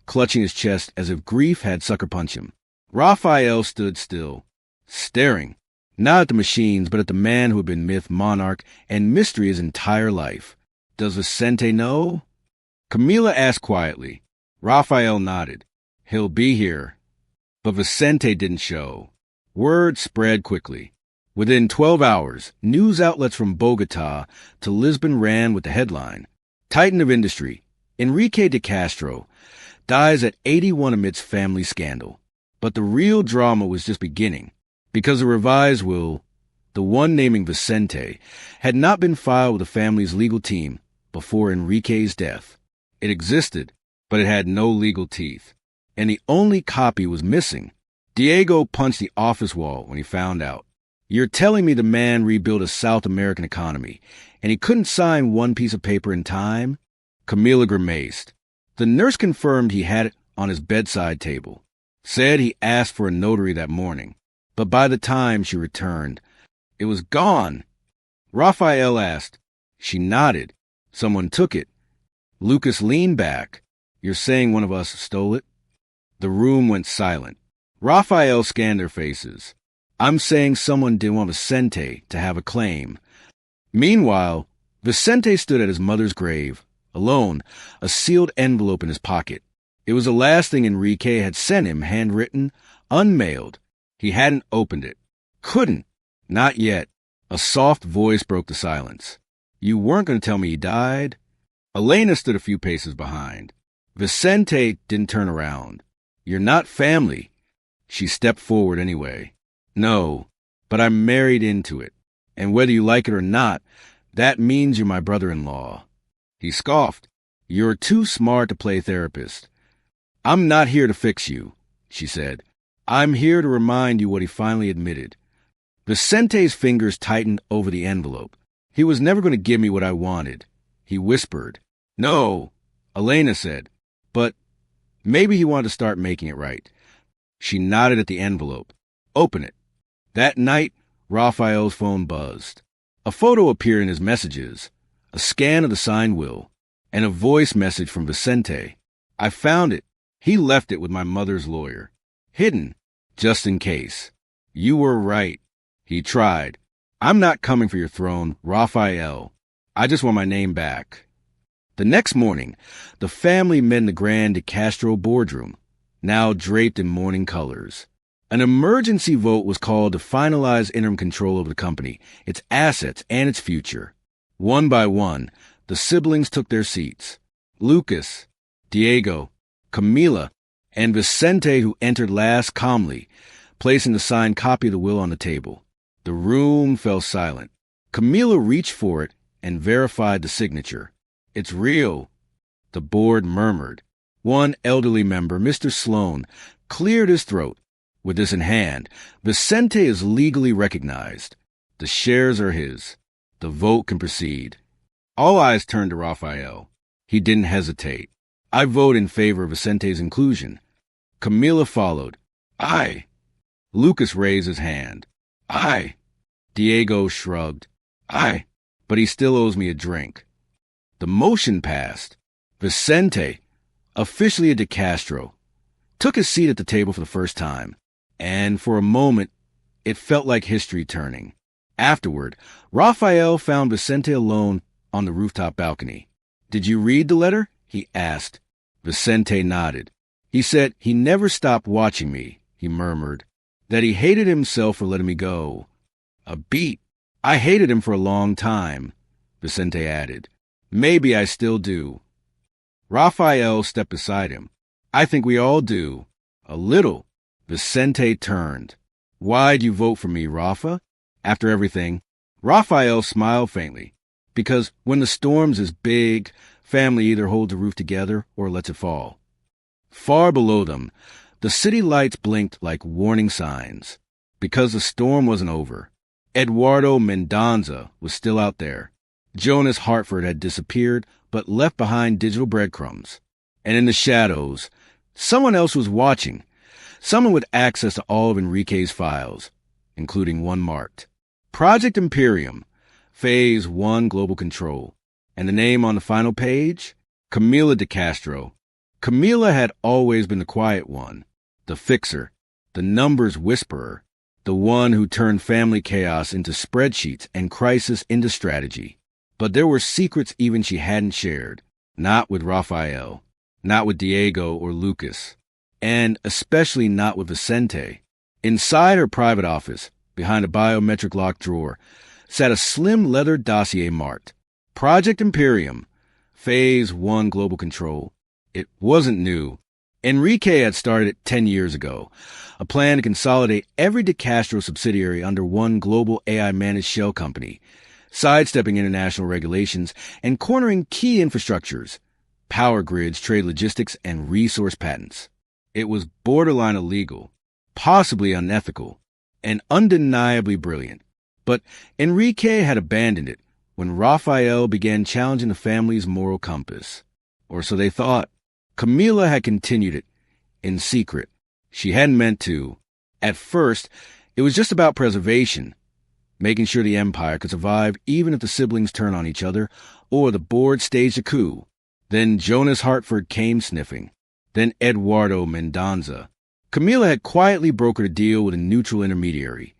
clutching his chest as if grief had sucker punched him. Raphael stood still, staring, not at the machines, but at the man who had been myth, monarch, and mystery his entire life. Does Vicente know? Camila asked quietly. Raphael nodded. He'll be here. But Vicente didn't show. Word spread quickly. Within 12 hours, news outlets from Bogota to Lisbon ran with the headline, Titan of Industry, Enrique de Castro, dies at 81 amidst family scandal. But the real drama was just beginning, because the revised will, the one naming Vicente, had not been filed with the family's legal team before Enrique's death. It existed, but it had no legal teeth. And the only copy was missing. Diego punched the office wall when he found out. You're telling me the man rebuilt a South American economy, and he couldn't sign one piece of paper in time? Camila grimaced. The nurse confirmed he had it on his bedside table. Said he asked for a notary that morning. But by the time she returned, it was gone. Raphael asked. She nodded. Someone took it. Lucas leaned back. You're saying one of us stole it? The room went silent. Raphael scanned their faces. I'm saying someone didn't want Vicente to have a claim. Meanwhile, Vicente stood at his mother's grave, alone, a sealed envelope in his pocket. It was the last thing Enrique had sent him, handwritten, unmailed. He hadn't opened it. Couldn't. Not yet. A soft voice broke the silence. You weren't going to tell me he died? Elena stood a few paces behind. Vicente didn't turn around. You're not family. She stepped forward anyway. No, but I'm married into it. And whether you like it or not, that means you're my brother-in-law. He scoffed. You're too smart to play therapist. I'm not here to fix you, she said. I'm here to remind you what he finally admitted. Vicente's fingers tightened over the envelope. He was never going to give me what I wanted. He whispered. No, Elena said. But maybe he wanted to start making it right. She nodded at the envelope. Open it. That night, Raphael's phone buzzed. A photo appeared in his messages, a scan of the signed will, and a voice message from Vicente. I found it. He left it with my mother's lawyer. Hidden, just in case. You were right. He tried. I'm not coming for your throne, Raphael. I just want my name back. The next morning, the family met in the Grand de Castro boardroom, now draped in mourning colors. An emergency vote was called to finalize interim control over the company, its assets, and its future. One by one, the siblings took their seats. Lucas, Diego, Camila, and Vicente, who entered last, calmly, placing the signed copy of the will on the table. The room fell silent. Camila reached for it and verified the signature. It's real, the board murmured. One elderly member, Mr. Sloan, cleared his throat. With this in hand, Vicente is legally recognized. The shares are his. The vote can proceed. All eyes turned to Raphael. He didn't hesitate. I vote in favor of Vicente's inclusion. Camila followed. Aye. Lucas raised his hand. Aye. Diego shrugged. Aye, but he still owes me a drink. The motion passed. Vicente, officially a de Castro, took his seat at the table for the first time, and for a moment, it felt like history turning. Afterward, Raphael found Vicente alone on the rooftop balcony. Did you read the letter? He asked. Vicente nodded. He said he never stopped watching me, he murmured, that he hated himself for letting me go. A beat. I hated him for a long time, Vicente added. Maybe I still do. Raphael stepped beside him. I think we all do. A little. Vicente turned. Why'd you vote for me, Rafa? After everything, Raphael smiled faintly. Because when the storms is big, family either holds the roof together or lets it fall. Far below them, the city lights blinked like warning signs. Because the storm wasn't over. Eduardo Mendoza was still out there. Jonas Hartford had disappeared, but left behind digital breadcrumbs. And in the shadows, someone else was watching. Someone with access to all of Enrique's files, including one marked Project Imperium, Phase 1 Global Control. And the name on the final page? Camila de Castro. Camila had always been the quiet one, the fixer, the numbers whisperer, the one who turned family chaos into spreadsheets and crisis into strategy. But there were secrets even she hadn't shared, not with Raphael, not with Diego or Lucas, and especially not with Vicente. Inside her private office, behind a biometric locked drawer, sat a slim leather dossier marked Project Imperium, Phase 1 Global Control. It wasn't new. Enrique had started it 10 years ago, a plan to consolidate every de Castro subsidiary under one global AI-managed shell company, sidestepping international regulations and cornering key infrastructures, power grids, trade logistics, and resource patents. It was borderline illegal, possibly unethical, and undeniably brilliant. But Enrique had abandoned it when Raphael began challenging the family's moral compass. Or so they thought. Camila had continued it, in secret. She hadn't meant to. At first, it was just about preservation, making sure the empire could survive even if the siblings turned on each other or the board staged a coup. Then Jonas Hartford came sniffing. Then Eduardo Mendoza. Camila had quietly brokered a deal with a neutral intermediary,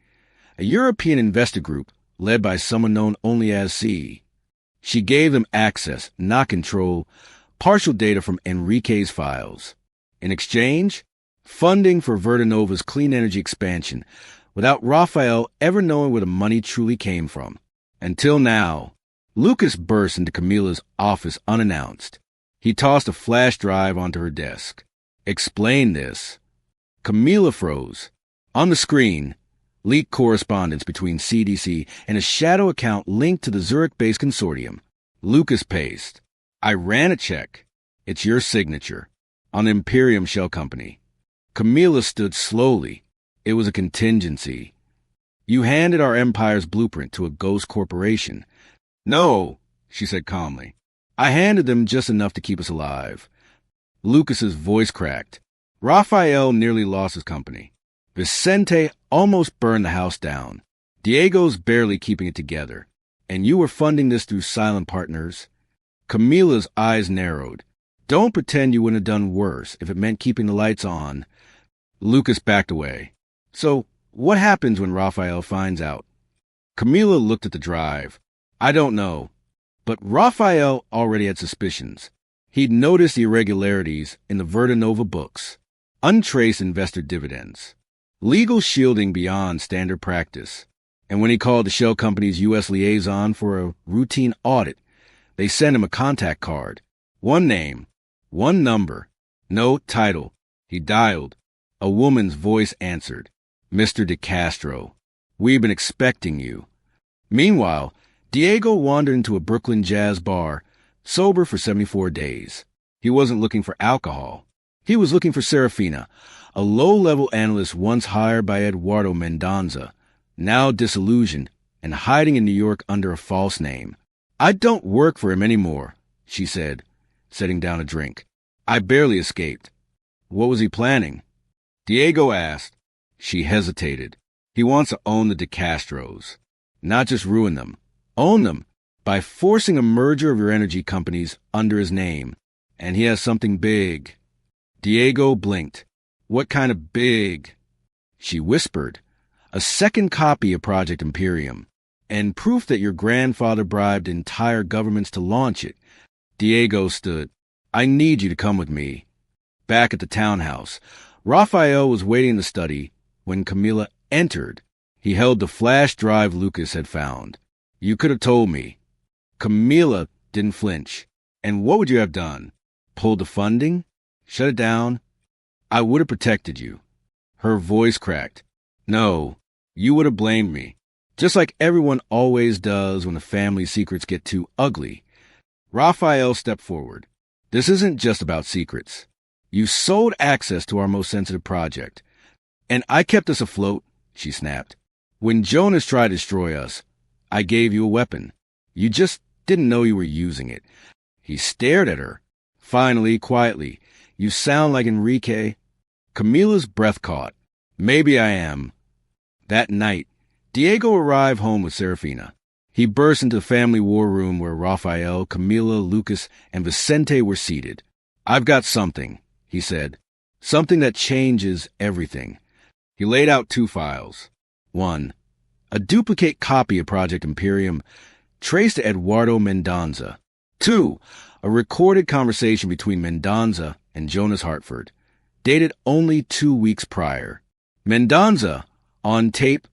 a European investor group led by someone known only as C. She gave them access, not control, partial data from Enrique's files. In exchange, funding for Verdanova's clean energy expansion, without Raphael ever knowing where the money truly came from. Until now, Lucas burst into Camila's office unannounced. He tossed a flash drive onto her desk. Explain this. Camila froze. On the screen, leaked correspondence between CDC and a shadow account linked to the Zurich-based consortium. Lucas paced. I ran a check. It's your signature. On the Imperium Shell Company. Camilla stood slowly. It was a contingency. You handed our empire's blueprint to a ghost corporation. No, she said calmly. I handed them just enough to keep us alive. Lucas's voice cracked. Raphael nearly lost his company. Vicente almost burned the house down. Diego's barely keeping it together. And you were funding this through silent partners. Camilla's eyes narrowed. Don't pretend you wouldn't have done worse if it meant keeping the lights on. Lucas backed away. So, what happens when Raphael finds out? Camilla looked at the drive. I don't know. But Raphael already had suspicions. He'd noticed the irregularities in the Verdanova books. Untraced investor dividends. Legal shielding beyond standard practice. And when he called the shell company's U.S. liaison for a routine audit, they sent him a contact card. One name. One number. No title. He dialed. A woman's voice answered. Mr. De Castro. We've been expecting you. Meanwhile, Diego wandered into a Brooklyn jazz bar, sober for 74 days. He wasn't looking for alcohol. He was looking for Serafina, a low-level analyst once hired by Eduardo Mendoza, now disillusioned and hiding in New York under a false name. I don't work for him anymore, she said, setting down a drink. I barely escaped. What was he planning? Diego asked. She hesitated. He wants to own the De Castros. Not just ruin them. Own them by forcing a merger of your energy companies under his name. And he has something big. Diego blinked. What kind of big? She whispered. A second copy of Project Imperium. And proof that your grandfather bribed entire governments to launch it. Diego stood. I need you to come with me. Back at the townhouse, Raphael was waiting in the study when Camilla entered. He held the flash drive Lucas had found. You could have told me. Camilla didn't flinch. And what would you have done? Pulled the funding? Shut it down? I would have protected you. Her voice cracked. No, you would have blamed me. Just like everyone always does when the family secrets get too ugly. Raphael stepped forward. This isn't just about secrets. You sold access to our most sensitive project. And I kept us afloat, she snapped. When Jonas tried to destroy us, I gave you a weapon. You just didn't know you were using it. He stared at her. Finally, quietly, you sound like Enrique. Camilla's breath caught. Maybe I am. That night, Diego arrived home with Serafina. He burst into the family war room where Raphael, Camilla, Lucas, and Vicente were seated. I've got something, he said. Something that changes everything. He laid out 2 files. 1. A duplicate copy of Project Imperium traced to Eduardo Mendoza. 2. A recorded conversation between Mendoza and Jonas Hartford, dated only 2 weeks prior. Mendoza, on tape,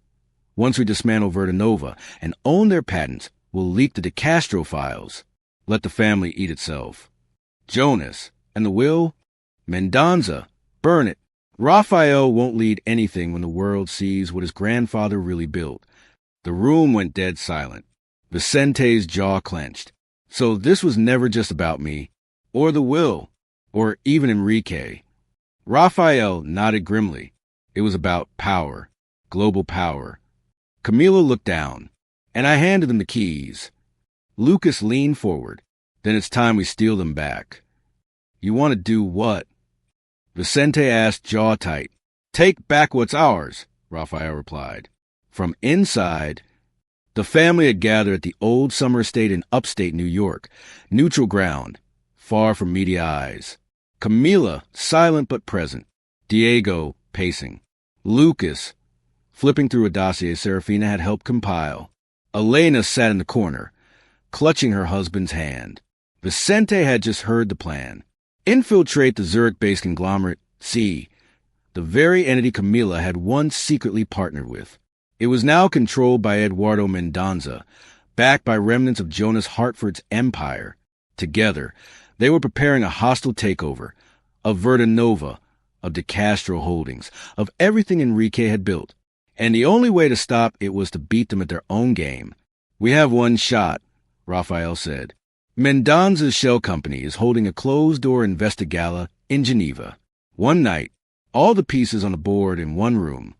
once we dismantle Verdanova and own their patents, will leak the De Castro files. Let the family eat itself. Jonas, and the will? Mendoza, burn it. Raphael won't lead anything when the world sees what his grandfather really built. The room went dead silent. Vicente's jaw clenched. So this was never just about me, or the will, or even Enrique. Raphael nodded grimly. It was about power, global power. Camilla looked down, and I handed them the keys. Lucas leaned forward. Then it's time we steal them back. You want to do what? Vicente asked, jaw tight. Take back what's ours, Raphael replied. From inside, the family had gathered at the old summer estate in upstate New York, neutral ground, far from media eyes. Camilla, silent but present. Diego, pacing. Lucas, flipping through a dossier Serafina had helped compile. Elena sat in the corner, clutching her husband's hand. Vicente had just heard the plan. Infiltrate the Zurich-based conglomerate C, the very entity Camilla had once secretly partnered with. It was now controlled by Eduardo Mendoza, backed by remnants of Jonas Hartford's empire. Together, they were preparing a hostile takeover of Verdanova, of De Castro Holdings, of everything Enrique had built. And the only way to stop it was to beat them at their own game. We have one shot, Raphael said. Mendoza's shell company is holding a closed-door investor gala in Geneva. One night, all the pieces on the board in one room.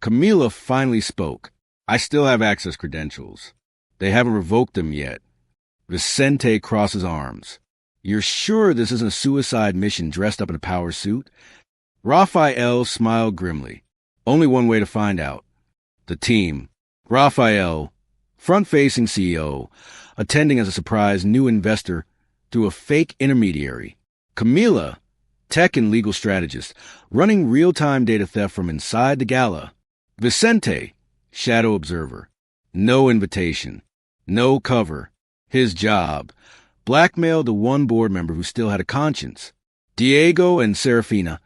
Camilla finally spoke. I still have access credentials. They haven't revoked them yet. Vicente crosses arms. You're sure this isn't a suicide mission dressed up in a power suit? Raphael smiled grimly. Only one way to find out. The team. Raphael, front-facing CEO, attending as a surprise new investor through a fake intermediary. Camila, tech and legal strategist, running real-time data theft from inside the gala. Vicente, shadow observer. No invitation. No cover. His job. Blackmail the one board member who still had a conscience. Diego and Serafina,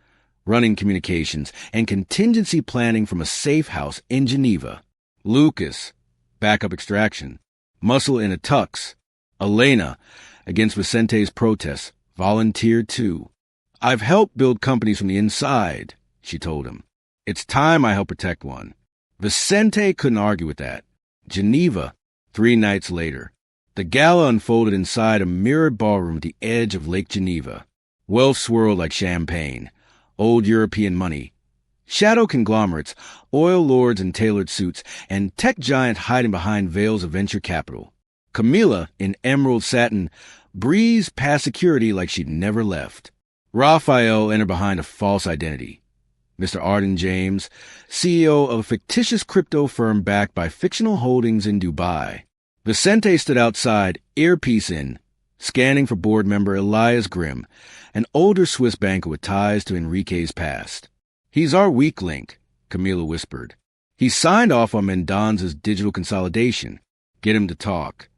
running communications and contingency planning from a safe house in Geneva. Lucas, backup extraction. Muscle in a tux. Elena, against Vicente's protests, volunteered too. I've helped build companies from the inside, she told him. It's time I help protect one. Vicente couldn't argue with that. Geneva, 3 nights later. The gala unfolded inside a mirrored ballroom at the edge of Lake Geneva. Wealth swirled like champagne. Old European money. Shadow conglomerates, oil lords in tailored suits, and tech giants hiding behind veils of venture capital. Camila, in emerald satin, breezed past security like she'd never left. Raphael entered behind a false identity. Mr. Arden James, CEO of a fictitious crypto firm backed by fictional holdings in Dubai. Vicente stood outside, earpiece in, scanning for board member Elias Grimm, an older Swiss banker with ties to Enrique's past. He's our weak link, Camila whispered. He signed off on Mendoza's digital consolidation. Get him to talk.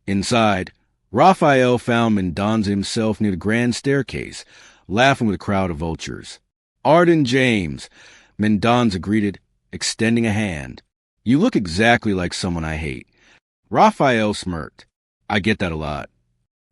Inside, Raphael found Mendoza himself near the grand staircase, laughing with a crowd of vultures. Arden James, Mendoza greeted, extending a hand. You look exactly like someone I hate. Raphael smirked. I get that a lot.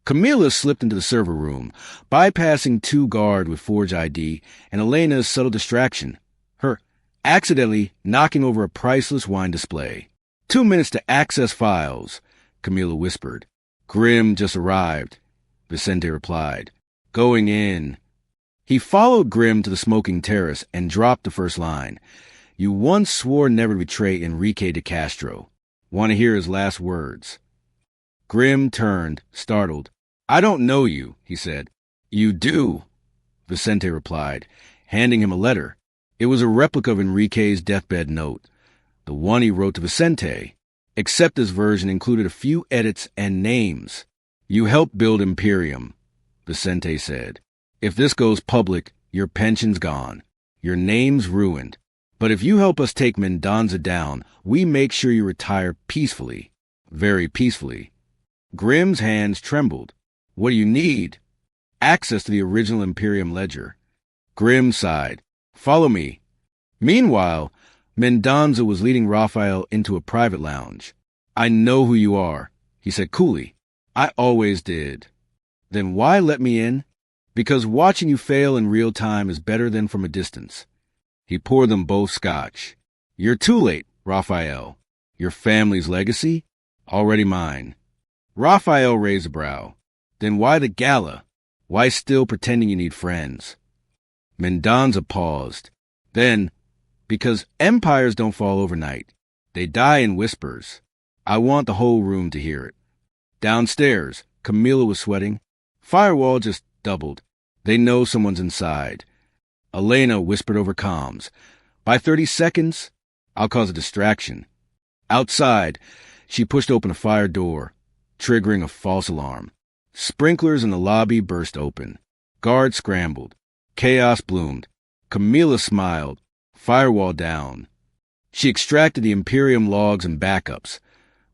Camila slipped into the server room, bypassing 2 guards with Forge ID and Elena's subtle distraction, her accidentally knocking over a priceless wine display. 2 minutes to access files, Camila whispered. Grimm just arrived, Vicente replied. Going in. He followed Grimm to the smoking terrace and dropped the first line. You once swore never to betray Enrique de Castro. Want to hear his last words? Grimm turned, startled. I don't know you, he said. You do, Vicente replied, handing him a letter. It was a replica of Enrique's deathbed note, the one he wrote to Vicente, except this version included a few edits and names. You helped build Imperium, Vicente said. If this goes public, your pension's gone. Your name's ruined. But if you help us take Mendoza down, we make sure you retire peacefully. Very peacefully. Grimm's hands trembled. What do you need? Access to the original Imperium ledger. Grimm sighed. Follow me. Meanwhile, Mendoza was leading Raphael into a private lounge. I know who you are, he said coolly. I always did. Then why let me in? Because watching you fail in real time is better than from a distance. He poured them both scotch. You're too late, Raphael. Your family's legacy? Already mine. Raphael raised a brow. Then why the gala? Why still pretending you need friends? Mendoza paused. Then, because empires don't fall overnight. They die in whispers. I want the whole room to hear it. Downstairs, Camila was sweating. Firewall just doubled. They know someone's inside. Elena whispered over comms. By 30 seconds, I'll cause a distraction. Outside, she pushed open a fire door, triggering a false alarm. Sprinklers in the lobby burst open. Guards scrambled. Chaos bloomed. Camila smiled. Firewall down. She extracted the Imperium logs and backups,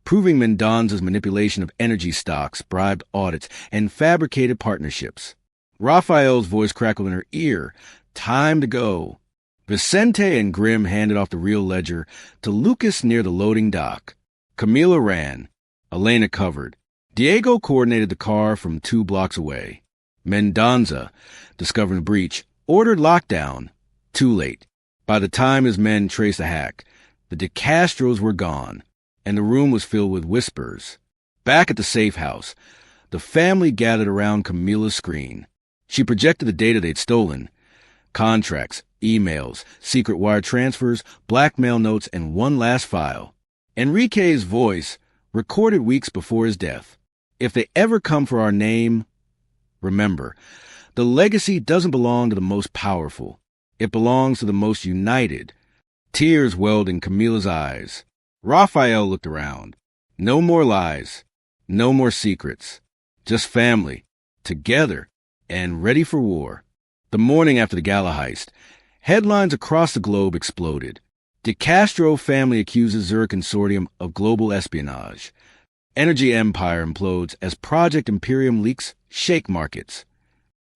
proving Mendoza's manipulation of energy stocks, bribed audits, and fabricated partnerships. Raphael's voice crackled in her ear. Time to go. Vicente and Grimm handed off the real ledger to Lucas near the loading dock. Camila ran. Elena covered. Diego coordinated the car from 2 blocks away. Mendoza, discovering the breach, ordered lockdown. Too late. By the time his men traced the hack, the De Castros were gone, and the room was filled with whispers. Back at the safe house, The family gathered around Camilla's screen. She projected the data they'd stolen: contracts, emails, secret wire transfers, blackmail notes, and one last file. Enrique's voice, recorded weeks before his death. If they ever come for our name, remember, the legacy doesn't belong to the most powerful. It belongs to the most united. Tears welled in Camilla's eyes. Raphael looked around. No more lies. No more secrets. Just family. Together. And ready for war. The morning after the gala heist, headlines across the globe exploded. De Castro family accuses Zurich Consortium of global espionage. Energy empire implodes as Project Imperium leaks shake markets.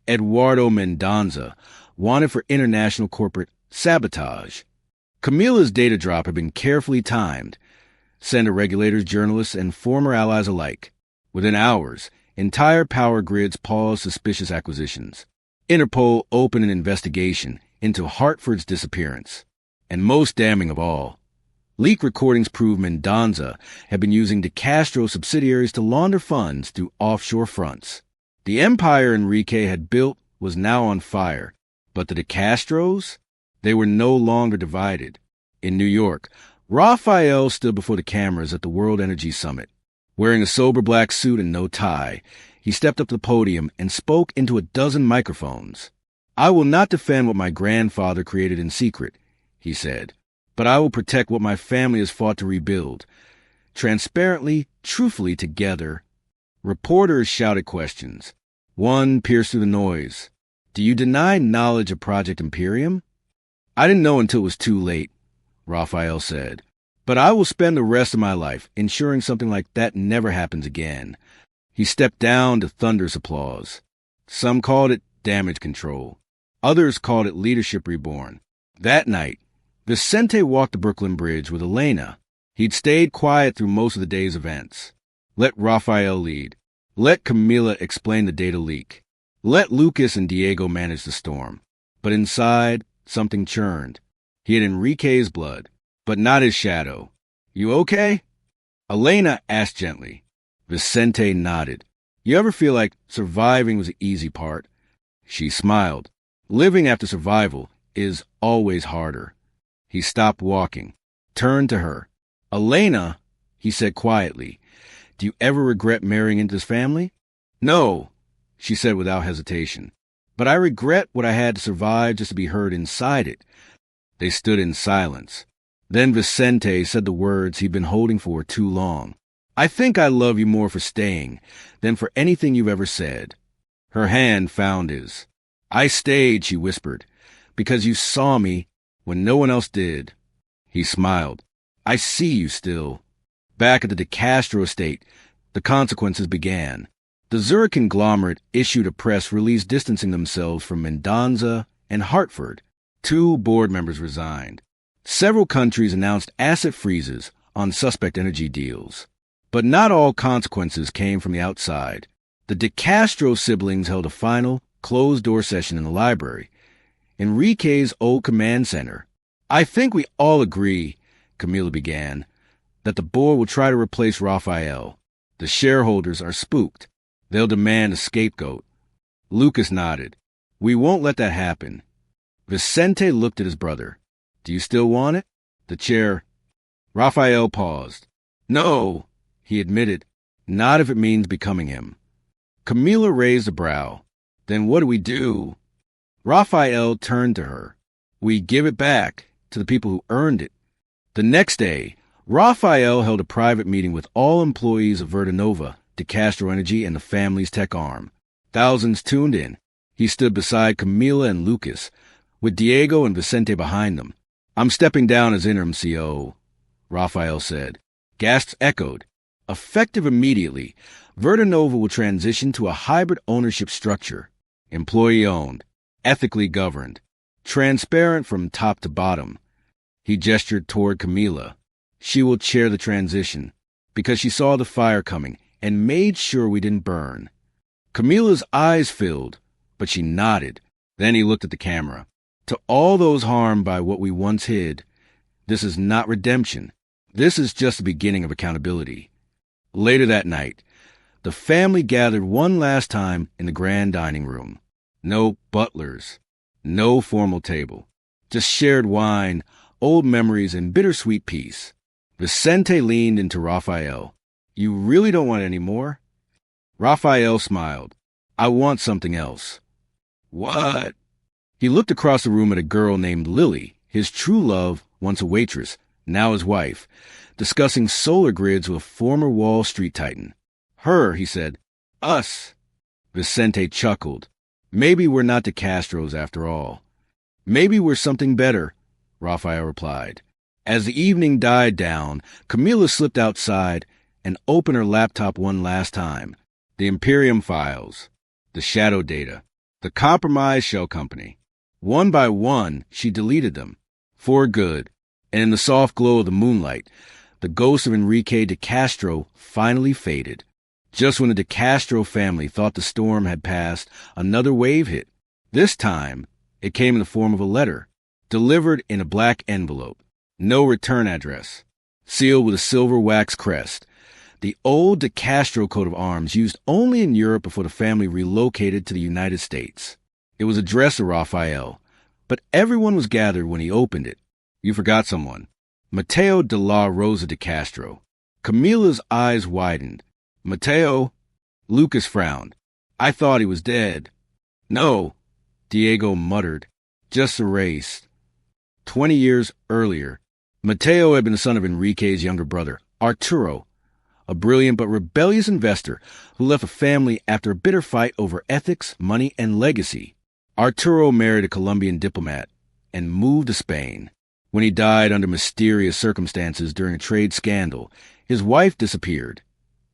Eduardo Mendoza wanted for international corporate sabotage. Camilla's data drop had been carefully timed. Sent to regulators, journalists, and former allies alike. Within hours, entire power grids paused suspicious acquisitions. Interpol opened an investigation into Hartford's disappearance. And most damning of all, leak recordings prove Mendoza had been using De Castro subsidiaries to launder funds through offshore fronts. The empire Enrique had built was now on fire, but the De Castros? They were no longer divided. In New York, Raphael stood before the cameras at the World Energy Summit. Wearing a sober black suit and no tie, he stepped up to the podium and spoke into a dozen microphones. "I will not defend what my grandfather created in secret," he said, "but I will protect what my family has fought to rebuild. Transparently, truthfully, together." Reporters shouted questions. One pierced through the noise. "Do you deny knowledge of Project Imperium?" "I didn't know until it was too late," Raphael said. "But I will spend the rest of my life ensuring something like that never happens again." He stepped down to thunderous applause. Some called it damage control. Others called it leadership reborn. That night, Vicente walked the Brooklyn Bridge with Elena. He'd stayed quiet through most of the day's events. Let Raphael lead. Let Camila explain the data leak. Let Lucas and Diego manage the storm. But inside, something churned. He had Enrique's blood, but not his shadow. "You okay?" Elena asked gently. Vicente nodded. "You ever feel like surviving was the easy part?" She smiled. "Living after survival is always harder." He stopped walking, turned to her. "Elena," he said quietly, "do you ever regret marrying into this family?" "No," she said without hesitation. "But I regret what I had to survive just to be heard inside it." They stood in silence. Then Vicente said the words he'd been holding for too long. "I think I love you more for staying than for anything you've ever said." Her hand found his. "I stayed," she whispered, "because you saw me when no one else did." He smiled. "I see you still." Back at the De Castro estate, the consequences began. The Zurich conglomerate issued a press release distancing themselves from Mendoza and Hartford. 2 board members resigned. Several countries announced asset freezes on suspect energy deals. But not all consequences came from the outside. The De Castro siblings held a final, closed-door session in the library. Enrique's old command center. "I think we all agree," Camila began, "that the board will try to replace Raphael. The shareholders are spooked. They'll demand a scapegoat." Lucas nodded. "We won't let that happen." Vicente looked at his brother. "Do you still want it?" The chair. Raphael paused. "No," he admitted, "not if it means becoming him." Camila raised a brow. "Then what do we do?" Raphael turned to her. "We give it back to the people who earned it." The next day, Raphael held a private meeting with all employees of Verdanova, De Castro Energy, and the family's tech arm. Thousands tuned in. He stood beside Camila and Lucas, with Diego and Vicente behind them. "I'm stepping down as interim CO," Raphael said. Gasps echoed. Effective immediately, Verdanova will transition to a hybrid ownership structure. Employee-owned, ethically governed, transparent from top to bottom. He gestured toward Camila. She will chair the transition, because she saw the fire coming and made sure we didn't burn. Camila's eyes filled, but she nodded. Then he looked at the camera. "To all those harmed by what we once hid, this is not redemption. This is just the beginning of accountability." Later that night, The family gathered one last time in the grand dining room. No butlers, no formal table, just shared wine, old memories, and bittersweet peace. Vicente leaned into Raphael. You really don't want any more? Raphael smiled. I want something else. What? He looked across the room at a girl named Lily, his true love, once a waitress, now his wife, discussing solar grids with a former Wall Street titan. Her, he said. Us. Vicente chuckled. Maybe we're not the Castros after all. Maybe we're something better, Raphael replied. As the evening died down, Camila slipped outside and opened her laptop one last time. The Imperium files, the shadow data, the compromised shell company. One by one, she deleted them, for good, and in the soft glow of the moonlight, the ghost of Enrique de Castro finally faded. Just when the de Castro family thought the storm had passed, another wave hit. This time, it came in the form of a letter, delivered in a black envelope. No return address, sealed with a silver wax crest. The old de Castro coat of arms used only in Europe before the family relocated to the United States. It was addressed to Raphael, but everyone was gathered when he opened it. You forgot someone. Mateo de la Rosa de Castro. Camila's eyes widened. Mateo? Lucas frowned. I thought he was dead. No, Diego muttered. Just erased. 20 years earlier, Mateo had been the son of Enrique's younger brother, Arturo, a brilliant but rebellious investor who left a family after a bitter fight over ethics, money, and legacy. Arturo married a Colombian diplomat and moved to Spain. When he died under mysterious circumstances during a trade scandal, his wife disappeared,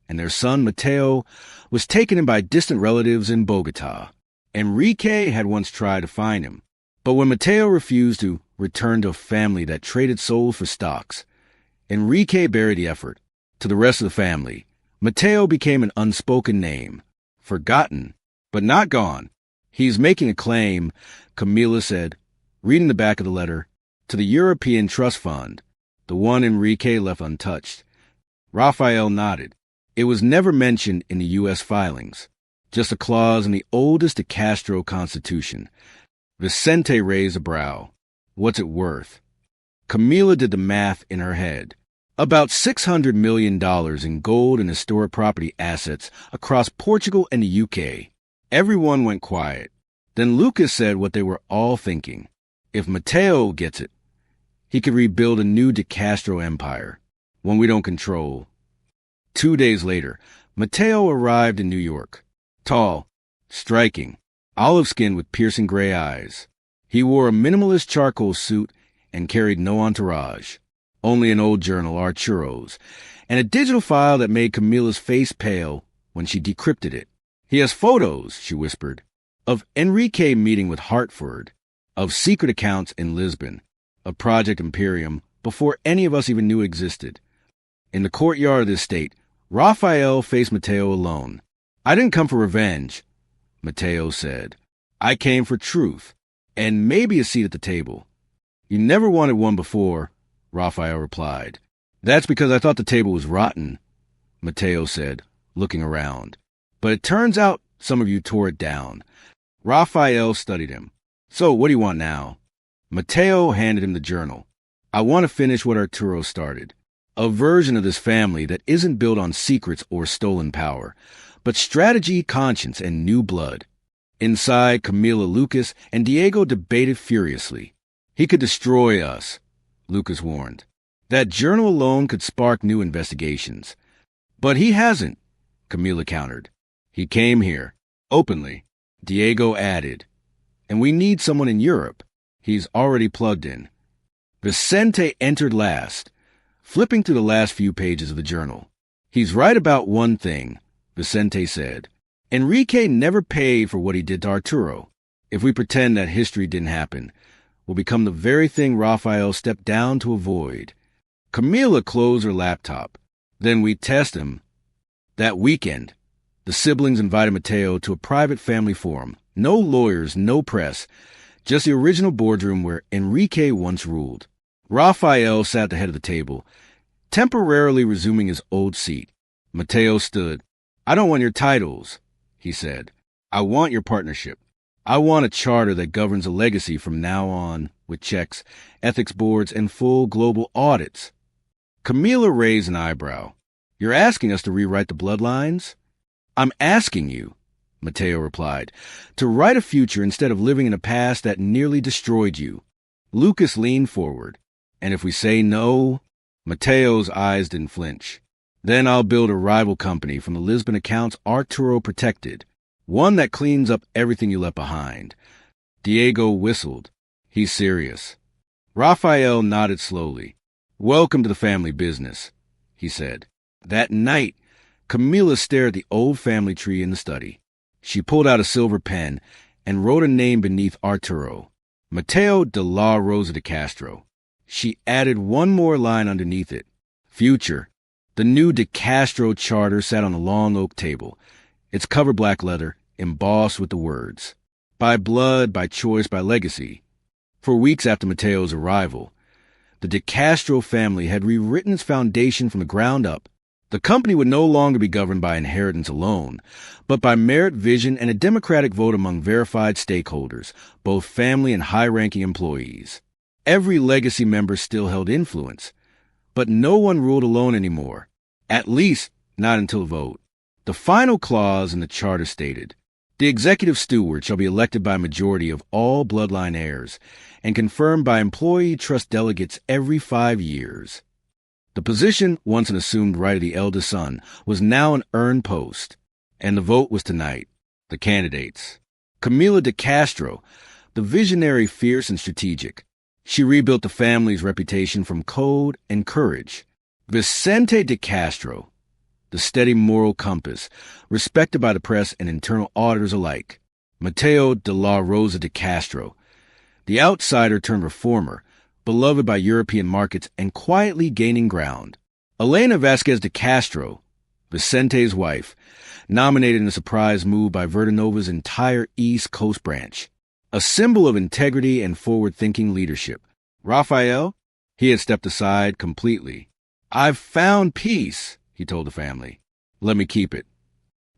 and their son, Mateo, was taken in by distant relatives in Bogota. Enrique had once tried to find him, but when Mateo refused to return to a family that traded souls for stocks, Enrique buried the effort. To the rest of the family, Mateo became an unspoken name, forgotten, but not gone. He's making a claim, Camila said, reading the back of the letter, to the European Trust Fund, the one Enrique left untouched. Raphael nodded. It was never mentioned in the U.S. filings, just a clause in the oldest de Castro constitution. Vicente raised a brow. What's it worth? Camila did the math in her head. About $600 million in gold and historic property assets across Portugal and the UK. Everyone went quiet. Then Lucas said what they were all thinking. If Mateo gets it, he could rebuild a new de Castro empire, one we don't control. 2 days later, Mateo arrived in New York. Tall, striking, olive-skinned with piercing gray eyes. He wore a minimalist charcoal suit and carried no entourage. Only an old journal, Arturo's, and a digital file that made Camila's face pale when she decrypted it. He has photos, she whispered, of Enrique meeting with Hartford, of secret accounts in Lisbon, of Project Imperium before any of us even knew it existed. In the courtyard of the estate, Raphael faced Mateo alone. I didn't come for revenge, Mateo said. I came for truth, and maybe a seat at the table. You never wanted one before, Raphael replied. That's because I thought the table was rotten, Mateo said, looking around. But it turns out some of you tore it down. Raphael studied him. So what do you want now? Mateo handed him the journal. I want to finish what Arturo started. A version of this family that isn't built on secrets or stolen power, but strategy, conscience, and new blood. Inside, Camila, Lucas, and Diego debated furiously. He could destroy us, Lucas warned. That journal alone could spark new investigations. But he hasn't, Camila countered. He came here, openly, Diego added. And we need someone in Europe. He's already plugged in. Vicente entered last, flipping through the last few pages of the journal. He's right about one thing, Vicente said. Enrique never paid for what he did to Arturo. If we pretend that history didn't happen, we'll become the very thing Raphael stepped down to avoid. Camila closed her laptop. Then we test him. That weekend, the siblings invited Mateo to a private family forum. No lawyers, no press, just the original boardroom where Enrique once ruled. Raphael sat at the head of the table, temporarily resuming his old seat. Mateo stood, I don't want your titles, he said. I want your partnership. I want a charter that governs a legacy from now on, with checks, ethics boards, and full global audits. Camila raised an eyebrow. You're asking us to rewrite the bloodlines? I'm asking you, Mateo replied, to write a future instead of living in a past that nearly destroyed you. Lucas leaned forward. And if we say no, Mateo's eyes didn't flinch. Then I'll build a rival company from the Lisbon accounts Arturo protected, one that cleans up everything you left behind. Diego whistled. He's serious. Raphael nodded slowly. Welcome to the family business, he said. That night, Camila stared at the old family tree in the study. She pulled out a silver pen and wrote a name beneath Arturo, Mateo de la Rosa de Castro. She added one more line underneath it, future. The new De Castro charter sat on a long oak table, its cover black leather, embossed with the words, by blood, by choice, by legacy. For weeks after Mateo's arrival, the De Castro family had rewritten its foundation from the ground up. The company would no longer be governed by inheritance alone, but by merit, vision, and a democratic vote among verified stakeholders, both family and high-ranking employees. Every legacy member still held influence, but no one ruled alone anymore, at least not until vote. The final clause in the charter stated, the executive steward shall be elected by a majority of all bloodline heirs and confirmed by employee trust delegates every 5 years. The position, once an assumed right of the eldest son, was now an earned post, and the vote was tonight. The candidates. Camila de Castro, the visionary, fierce, and strategic. She rebuilt the family's reputation from code and courage. Vicente de Castro, the steady moral compass, respected by the press and internal auditors alike. Mateo de la Rosa de Castro, the outsider turned reformer, beloved by European markets and quietly gaining ground. Elena Vasquez de Castro, Vicente's wife, nominated in a surprise move by Verdanova's entire East Coast branch. A symbol of integrity and forward-thinking leadership. Raphael? He had stepped aside completely. I've found peace, he told the family. Let me keep it.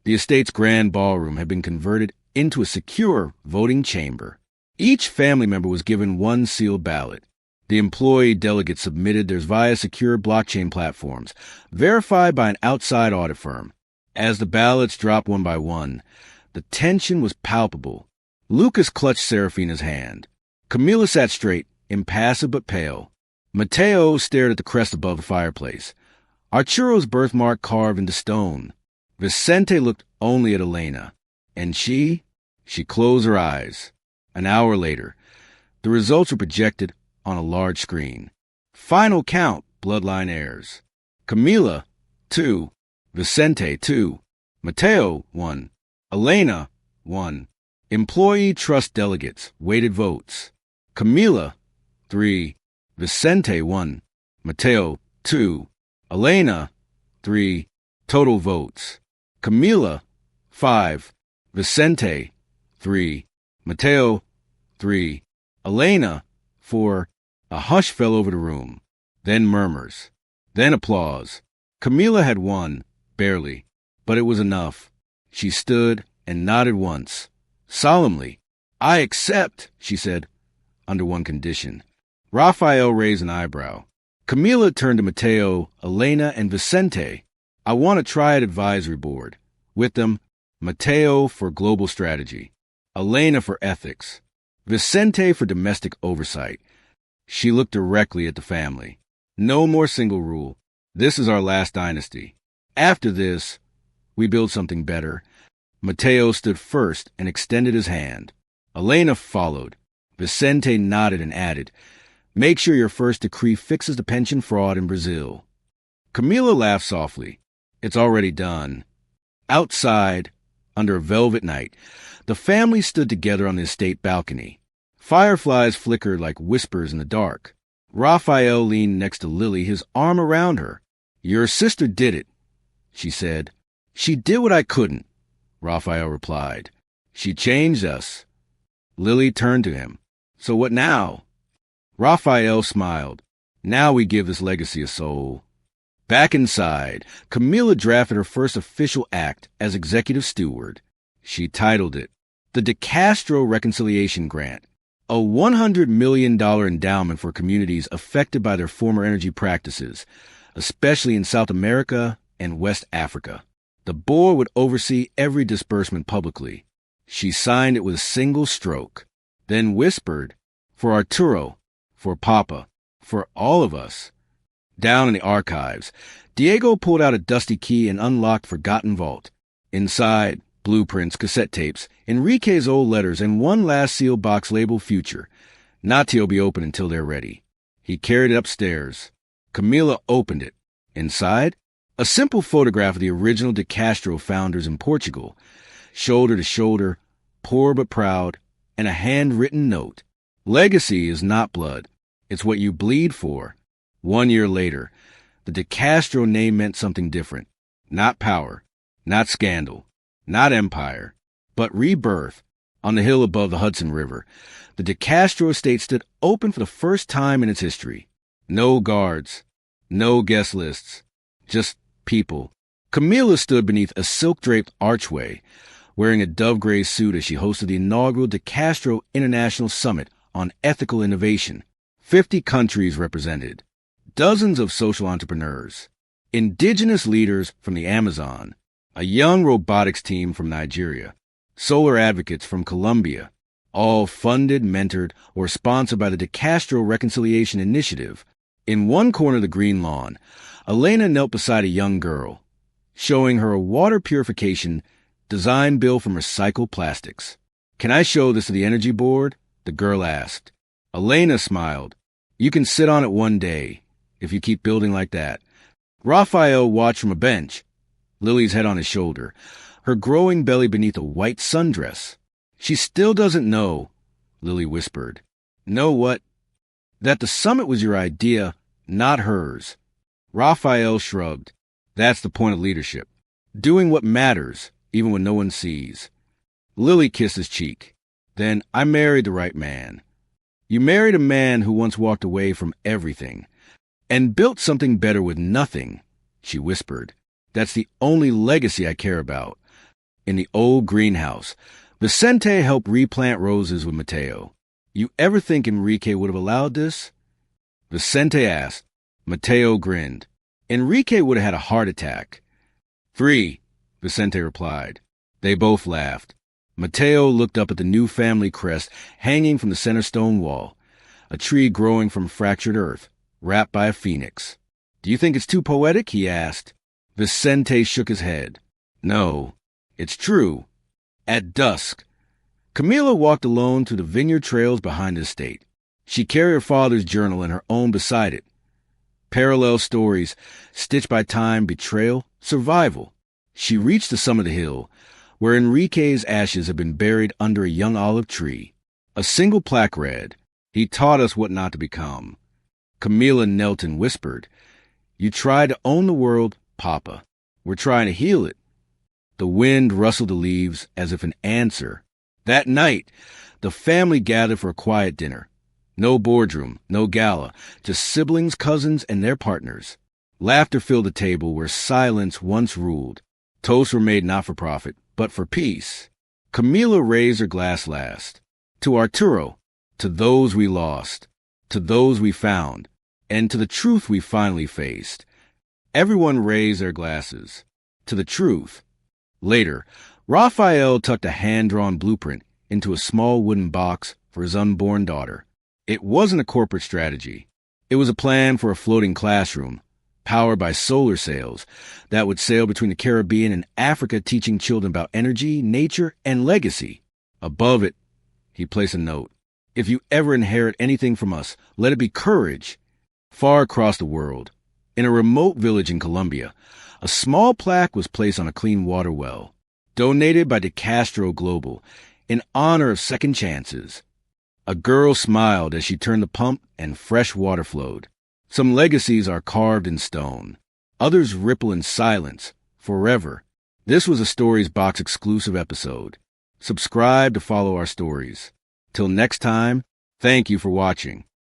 The estate's grand ballroom had been converted into a secure voting chamber. Each family member was given one sealed ballot. The employee delegates submitted theirs via secure blockchain platforms, verified by an outside audit firm. As the ballots dropped one by one, the tension was palpable. Lucas clutched Serafina's hand. Camila sat straight, impassive but pale. Mateo stared at the crest above the fireplace, Arturo's birthmark carved into stone. Vicente looked only at Elena. And she closed her eyes. An hour later, the results were projected on a large screen. Final count, bloodline heirs. Camila, 2. Vicente, 2. Mateo, 1. Elena, 1. Employee trust delegates, weighted votes. Camila, 3. Vicente, 1. Mateo, 2. Elena, 3. Total votes. Camila, 5. Vicente, 3. Mateo, 3. Elena, 4. A hush fell over the room. Then murmurs. Then applause. Camila had won, barely, but it was enough. She stood and nodded once. Solemnly. I accept, she said, under one condition. Raphael raised an eyebrow. Camila turned to Mateo, Elena, and Vicente. I want a triad advisory board. With them, Mateo for global strategy, Elena for ethics, Vicente for domestic oversight. She looked directly at the family. No more single rule. This is our last dynasty. After this, we build something better. Mateo stood first and extended his hand. Elena followed. Vicente nodded and added, make sure your first decree fixes the pension fraud in Brazil. Camila laughed softly. It's already done. Outside, under a velvet night, the family stood together on the estate balcony. Fireflies flickered like whispers in the dark. Raphael leaned next to Lily, his arm around her. Your sister did it, she said. She did what I couldn't, Raphael replied. She changed us. Lily turned to him. So what now? Raphael smiled. Now we give this legacy a soul. Back inside, Camilla drafted her first official act as executive steward. She titled it the De Castro Reconciliation Grant, a $100 million endowment for communities affected by their former energy practices, especially in South America and West Africa. The board would oversee every disbursement publicly. She signed it with a single stroke, then whispered, "For Arturo, for Papa, for all of us." Down in the archives, Diego pulled out a dusty key and unlocked Forgotten Vault. Inside, blueprints, cassette tapes, Enrique's old letters, and one last sealed box labeled Future. Not till be open until they're ready. He carried it upstairs. Camilla opened it. Inside, a simple photograph of the original De Castro founders in Portugal, shoulder to shoulder, poor but proud, and a handwritten note. Legacy is not blood. It's what you bleed for. 1 year later, the De Castro name meant something different. Not power, not scandal, not empire, but rebirth. On the hill above the Hudson River, the De Castro estate stood open for the first time in its history. No guards, no guest lists, just people. Camilla stood beneath a silk-draped archway, wearing a dove-gray suit as she hosted the inaugural De Castro International Summit on Ethical Innovation. 50 countries represented. Dozens of social entrepreneurs, indigenous leaders from the Amazon, a young robotics team from Nigeria, solar advocates from Colombia, all funded, mentored, or sponsored by the De Castro Reconciliation Initiative. In one corner of the green lawn, Elena knelt beside a young girl, showing her a water purification design built from recycled plastics. "Can I show this to the energy board?" the girl asked. Elena smiled. "You can sit on it one day, if you keep building like that." Raphael watched from a bench, Lily's head on his shoulder, her growing belly beneath a white sundress. "She still doesn't know," Lily whispered. "Know what?" "That the summit was your idea, not hers." Raphael shrugged. "That's the point of leadership. Doing what matters, even when no one sees." Lily kissed his cheek. "Then I married the right man." "You married a man who once walked away from everything and built something better with nothing," she whispered. "That's the only legacy I care about." In the old greenhouse, Vicente helped replant roses with Mateo. "You ever think Enrique would have allowed this?" Vicente asked. Mateo grinned. "Enrique would have had a heart attack." "3," Vicente replied. They both laughed. Mateo looked up at the new family crest hanging from the center stone wall, a tree growing from fractured earth, wrapped by a phoenix. "Do you think it's too poetic?" he asked. Vicente shook his head. "No, it's true." At dusk, Camilla walked alone through the vineyard trails behind the estate. She carried her father's journal and her own beside it. Parallel stories, stitched by time, betrayal, survival. She reached the summit of the hill, where Enrique's ashes had been buried under a young olive tree. A single plaque read, "He taught us what not to become." Camilla knelt and whispered, "You tried to own the world, Papa. We're trying to heal it." The wind rustled the leaves as if an answer. That night, the family gathered for a quiet dinner. No boardroom, no gala, just siblings, cousins, and their partners. Laughter filled the table where silence once ruled. Toasts were made not for profit, but for peace. Camilla raised her glass last. "To Arturo, to those we lost, to those we found, and to the truth we finally faced." Everyone raised their glasses. To the truth. Later, Raphael tucked a hand-drawn blueprint into a small wooden box for his unborn daughter. It wasn't a corporate strategy. It was a plan for a floating classroom, powered by solar sails, that would sail between the Caribbean and Africa, teaching children about energy, nature, and legacy. Above it, he placed a note. "If you ever inherit anything from us, let it be courage." Far across the world, in a remote village in Colombia, a small plaque was placed on a clean water well, donated by De Castro Global, in honor of second chances. A girl smiled as she turned the pump and fresh water flowed. Some legacies are carved in stone. Others ripple in silence, forever. This was a Stories Box exclusive episode. Subscribe to follow our stories. Till next time, thank you for watching.